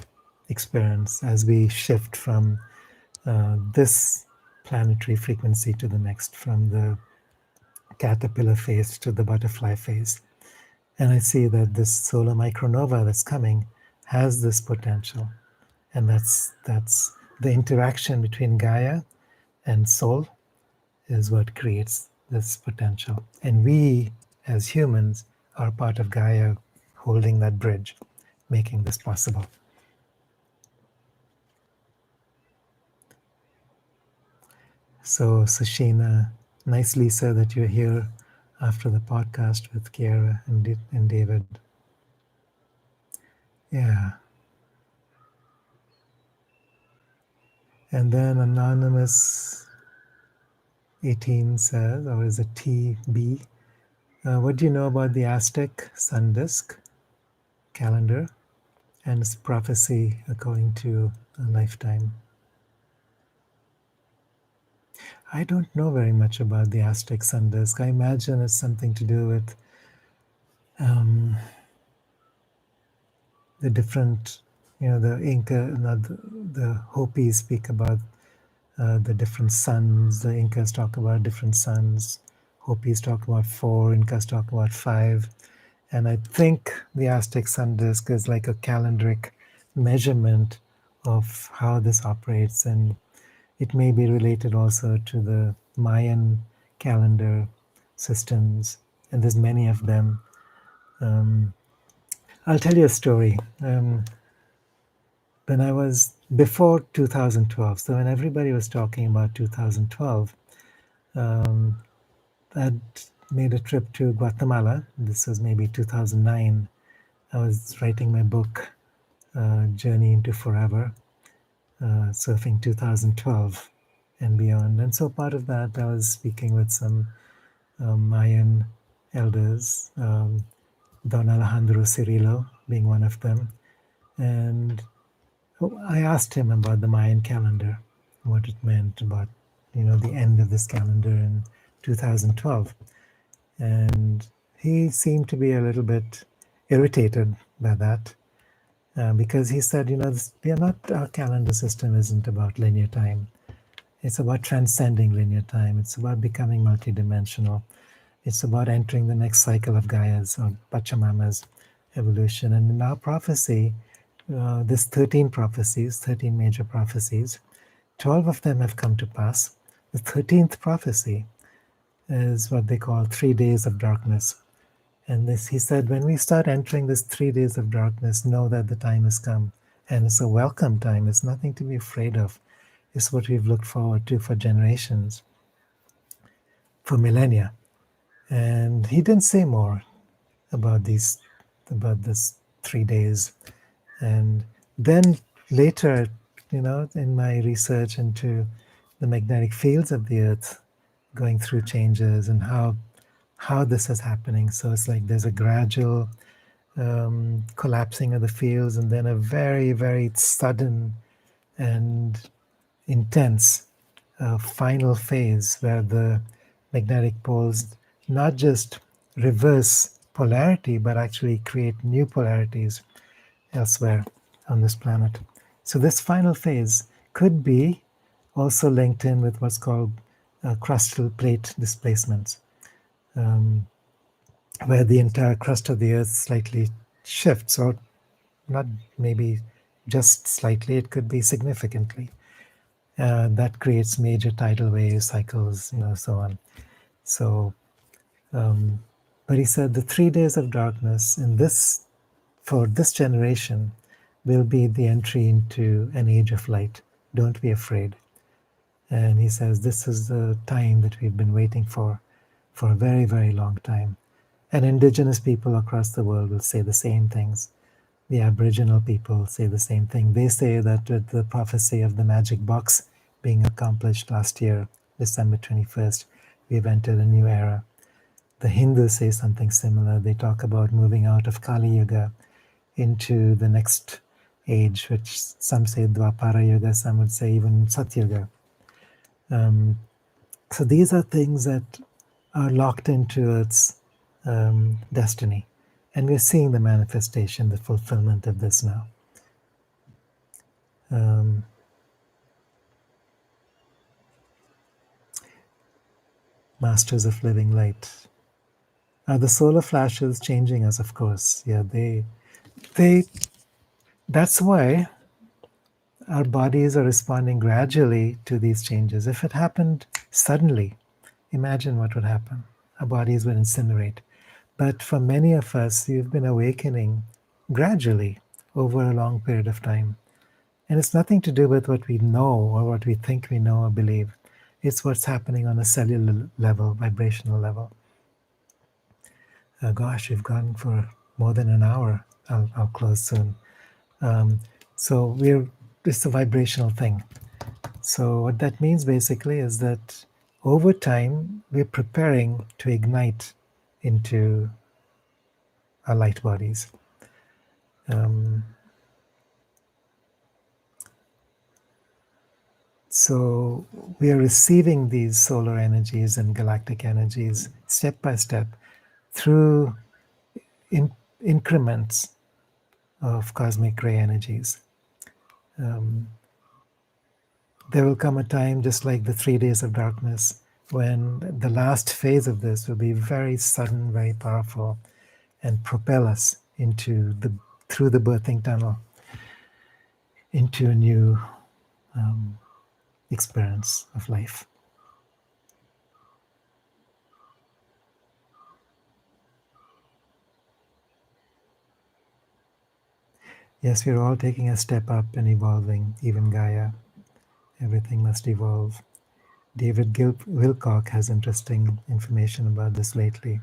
experience as we shift from this planetary frequency to the next, from the caterpillar phase to the butterfly phase. And I see that this solar micronova that's coming has this potential. And that's the interaction between Gaia and soul is what creates this potential. And we, as humans, are part of Gaia holding that bridge, making this possible. So, Sushina, nice, Lisa, that you're here after the podcast with Kiara and David. Yeah. And then Anonymous 18 says, or is it TB? What do you know about the Aztec sun disk calendar and its prophecy according to a lifetime? I don't know very much about the Aztec sun disk. I imagine it's something to do with the different, the Inca, not the Hopis speak about the different suns. The Incas talk about different suns. Hopis talk about four. Incas talk about five. And I think the Aztec sun disk is like a calendric measurement of how this operates. And it may be related also to the Mayan calendar systems. And there's many of them. I'll tell you a story. When I was before 2012, so when everybody was talking about 2012, I'd made a trip to Guatemala. This was maybe 2009. I was writing my book, Journey into Forever, Surfing 2012 and beyond. And so part of that, I was speaking with some Mayan elders, Don Alejandro Cirillo being one of them. And I asked him about the Mayan calendar, what it meant about, the end of this calendar in 2012. And he seemed to be a little bit irritated by that because he said, we are not, our calendar system isn't about linear time. It's about transcending linear time. It's about becoming multidimensional. It's about entering the next cycle of Gaia's or Pachamama's evolution. And in our prophecy, there's 13 prophecies, 13 major prophecies. 12 of them have come to pass. The 13th prophecy is what they call 3 days of darkness. And this, he said, when we start entering this 3 days of darkness, know that the time has come. And it's a welcome time. It's nothing to be afraid of. It's what we've looked forward to for generations, for millennia. And he didn't say more about this 3 days. And then later, in my research into the magnetic fields of the earth going through changes and how this is happening. So it's like there's a gradual collapsing of the fields and then a very, very sudden and intense final phase where the magnetic poles not just reverse polarity but actually create new polarities elsewhere on this planet. So this final phase could be also linked in with what's called crustal plate displacements, where the entire crust of the Earth slightly shifts, or not maybe just slightly, it could be significantly. That creates major tidal wave cycles, so on. So, but he said the 3 days of darkness for this generation will be the entry into an age of light. Don't be afraid. And he says this is the time that we've been waiting for a very, very long time. And indigenous people across the world will say the same things. The Aboriginal people say the same thing. They say that with the prophecy of the magic box being accomplished last year, December 21st, we've entered a new era. The Hindus say something similar. They talk about moving out of Kali Yuga into the next age, which some say Dwapara Yuga, some would say even Satyuga. So these are things that are locked into its destiny. And we're seeing the manifestation, the fulfillment of this now. Masters of living light. Are the solar flashes changing us? Of course. Yeah, that's why our bodies are responding gradually to these changes. If it happened suddenly, imagine what would happen. Our bodies would incinerate. But for many of us, we've been awakening gradually over a long period of time. And it's nothing to do with what we know or what we think we know or believe. It's what's happening on a cellular level, vibrational level. Gosh, we've gone for more than an hour. I'll close soon. Um, so it's a vibrational thing. So what that means basically is that over time we're preparing to ignite into our light bodies. Um, so we are receiving these solar energies and galactic energies step by step through in, increments of cosmic ray energies. Um, there will come a time, just like the 3 days of darkness, when the last phase of this will be very sudden, very powerful, and propel us into the through the birthing tunnel into a new um, experience of life. Yes, we're all taking a step up and evolving, even Gaia. Everything must evolve. David Wilcock has interesting information about this lately.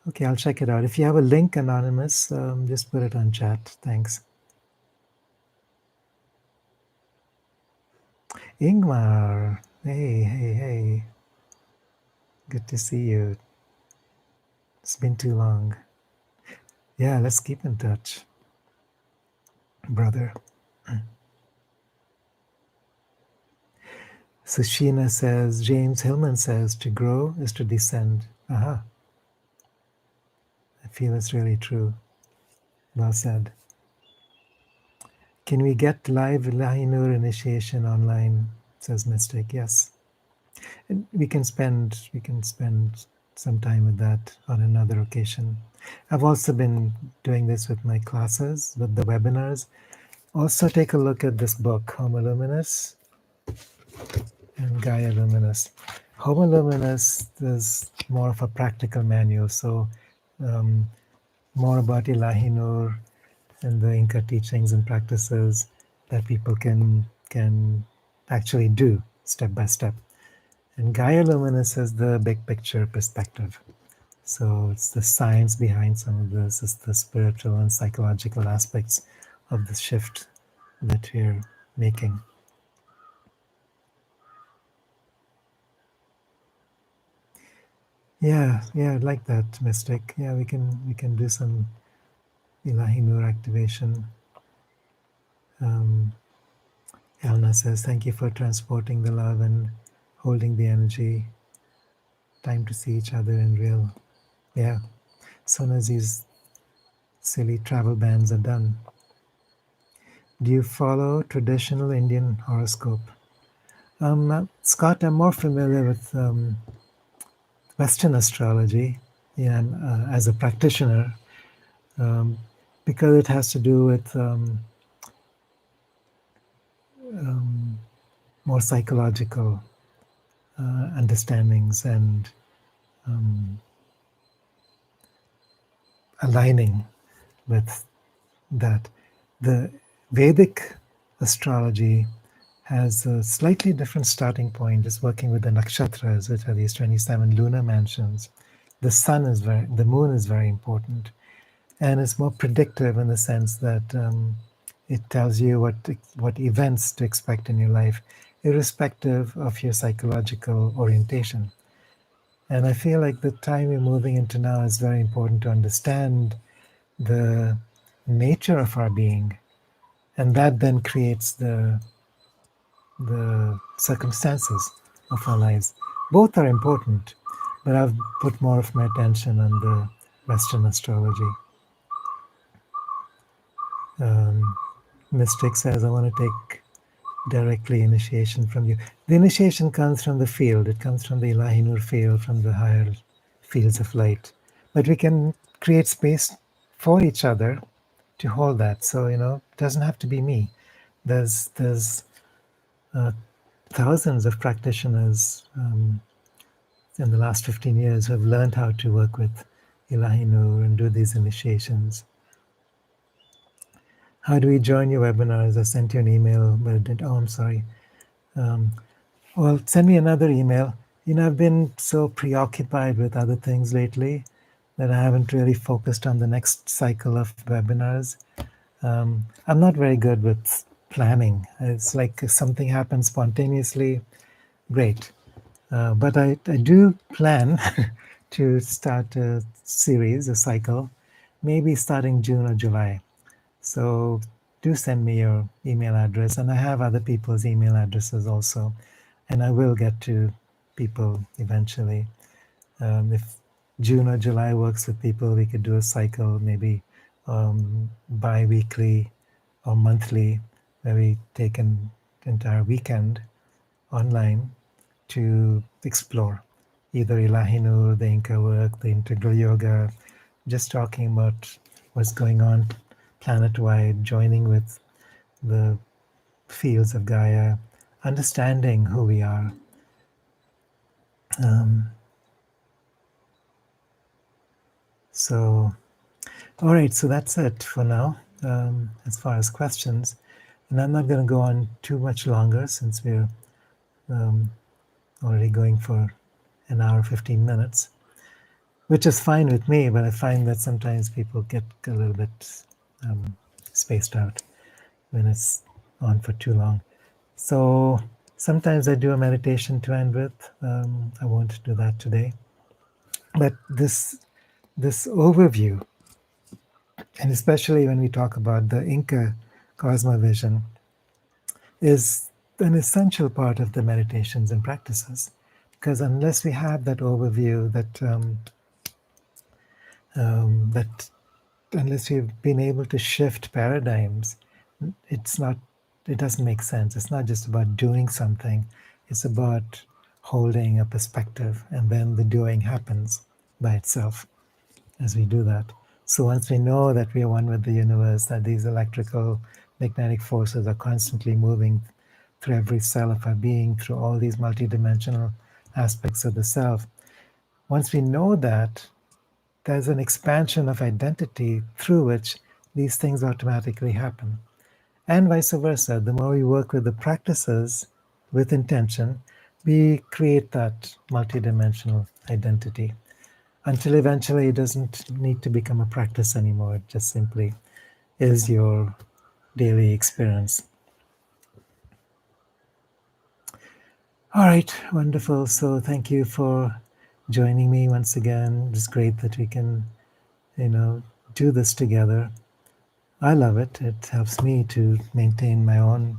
Okay, I'll check it out. If you have a link, Anonymous, just put it on chat. Thanks. Ingmar, hey. Good to see you. It's been too long. Yeah, let's keep in touch, brother. Sushina says, James Hillman says, to grow is to descend. Aha, I feel it's really true. Well said. Can we get live Lahinur initiation online? Says Mystic. Yes. And we can spend some time with that on another occasion. I've also been doing this with my classes, with the webinars. Also take a look at this book, Homo Luminous and Gaia Luminous. Homo Luminous is more of a practical manual, so um, more about Ilahi Nur and the Inka teachings and practices that people can actually do step by step. And Gaia Luminous is the big picture perspective. So it's the science behind some of this, it's the spiritual and psychological aspects of the shift that we're making. Yeah, I'd like that, Mystic. Yeah, we can do some Ilahi Nur activation. Elna says, thank you for transporting the love and holding the energy. Time to see each other in real. Yeah, as soon as these silly travel bans are done. Do you follow traditional Indian horoscope? Scott, I'm more familiar with Western astrology, yeah, as a practitioner, um, because it has to do with um, more psychological understandings and um, aligning with that. The Vedic astrology has a slightly different starting point. It's working with the nakshatras, which are these 27 lunar mansions. The moon is very important, and it's more predictive in the sense that it tells you what events to expect in your life, irrespective of your psychological orientation. And I feel like the time we're moving into now is very important to understand the nature of our being, and that then creates the circumstances of our lives. Both are important, but I've put more of my attention on the Western astrology. Mystic says, I want to take directly initiation from you. The initiation comes from the field, it comes from the Ilahi Nur field, from the higher fields of light. But we can create space for each other to hold that. So, it doesn't have to be me. There's thousands of practitioners in the last 15 years who have learned how to work with Ilahi Nur and do these initiations. How do we join your webinars? I sent you an email, but it didn't. Oh, I'm sorry. Well, send me another email. I've been so preoccupied with other things lately that I haven't really focused on the next cycle of webinars. I'm not very good with planning. It's like if something happens spontaneously, great. But I do plan to start a series, a cycle, maybe starting June or July. So do send me your email address, and I have other people's email addresses also, and I will get to people eventually. If June or July works with people, we could do a cycle, maybe bi-weekly or monthly, where we take an entire weekend online to explore either Ilahinur, the Inka work, the integral yoga, just talking about what's going on planet-wide, joining with the fields of Gaia, understanding who we are. Um, so, all right, so that's it for now as far as questions. And I'm not going to go on too much longer since we're um, already going for an hour, 15 minutes, which is fine with me, but I find that sometimes people get a little bit spaced out when it's on for too long. So sometimes I do a meditation to end with. I won't do that today. But this overview, and especially when we talk about the Inca cosmovision, is an essential part of the meditations and practices. Because unless we have that overview, that unless we've been able to shift paradigms, it's not. It doesn't make sense. It's not just about doing something. It's about holding a perspective, and then the doing happens by itself as we do that. So once we know that we are one with the universe, that these electrical magnetic forces are constantly moving through every cell of our being, through all these multidimensional aspects of the self, once we know that, there's an expansion of identity through which these things automatically happen. And vice versa. The more we work with the practices with intention, we create that multidimensional identity until eventually it doesn't need to become a practice anymore. It just simply is your daily experience. All right, wonderful. So thank you for joining me once again. It's great that we can, do this together. I love it. It helps me to maintain my own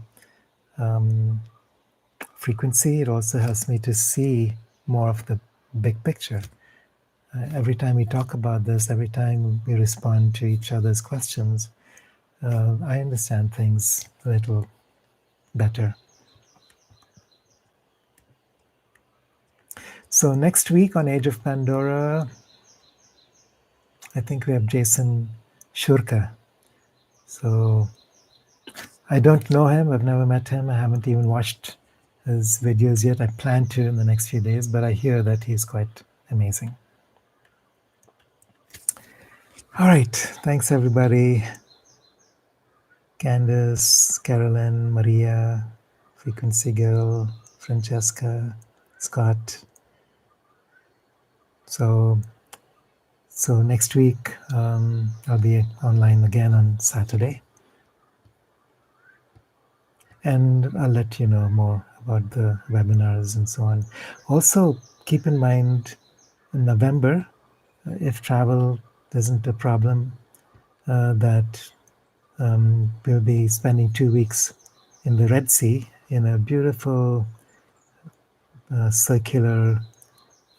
frequency. It also helps me to see more of the big picture. Every time we talk about this, every time we respond to each other's questions, I understand things a little better. So next week on Age of Pandora, I think we have Jason Shurka. So I don't know him. I've never met him. I haven't even watched his videos yet. I plan to in the next few days, but I hear that he's quite amazing. All right. Thanks, everybody. Candace, Carolyn, Maria, Frequency Girl, Francesca, Scott. So next week I'll be online again on Saturday, and I'll let you know more about the webinars and so on. Also, keep in mind in November, if travel isn't a problem, that we'll be spending 2 weeks in the Red Sea in a beautiful circular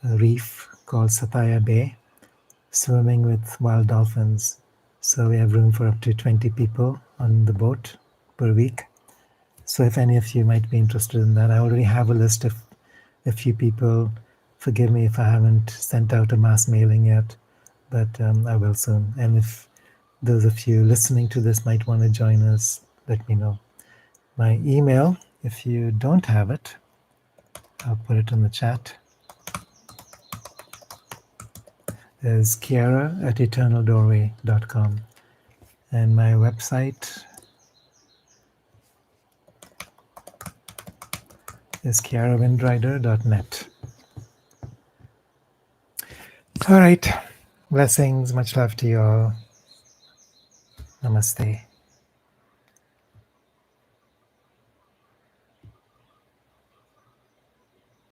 reef called Sataya Bay, swimming with wild dolphins. So we have room for up to 20 people on the boat per week. So if any of you might be interested in that, I already have a list of a few people. Forgive me if I haven't sent out a mass mailing yet, but I will soon. And if those of you listening to this might want to join us, let me know. My email, if you don't have it, I'll put it in the chat, is kiara@eternaldoorway.com. And my website is kiarawindrider.net. All right. Blessings. Much love to you all. Namaste.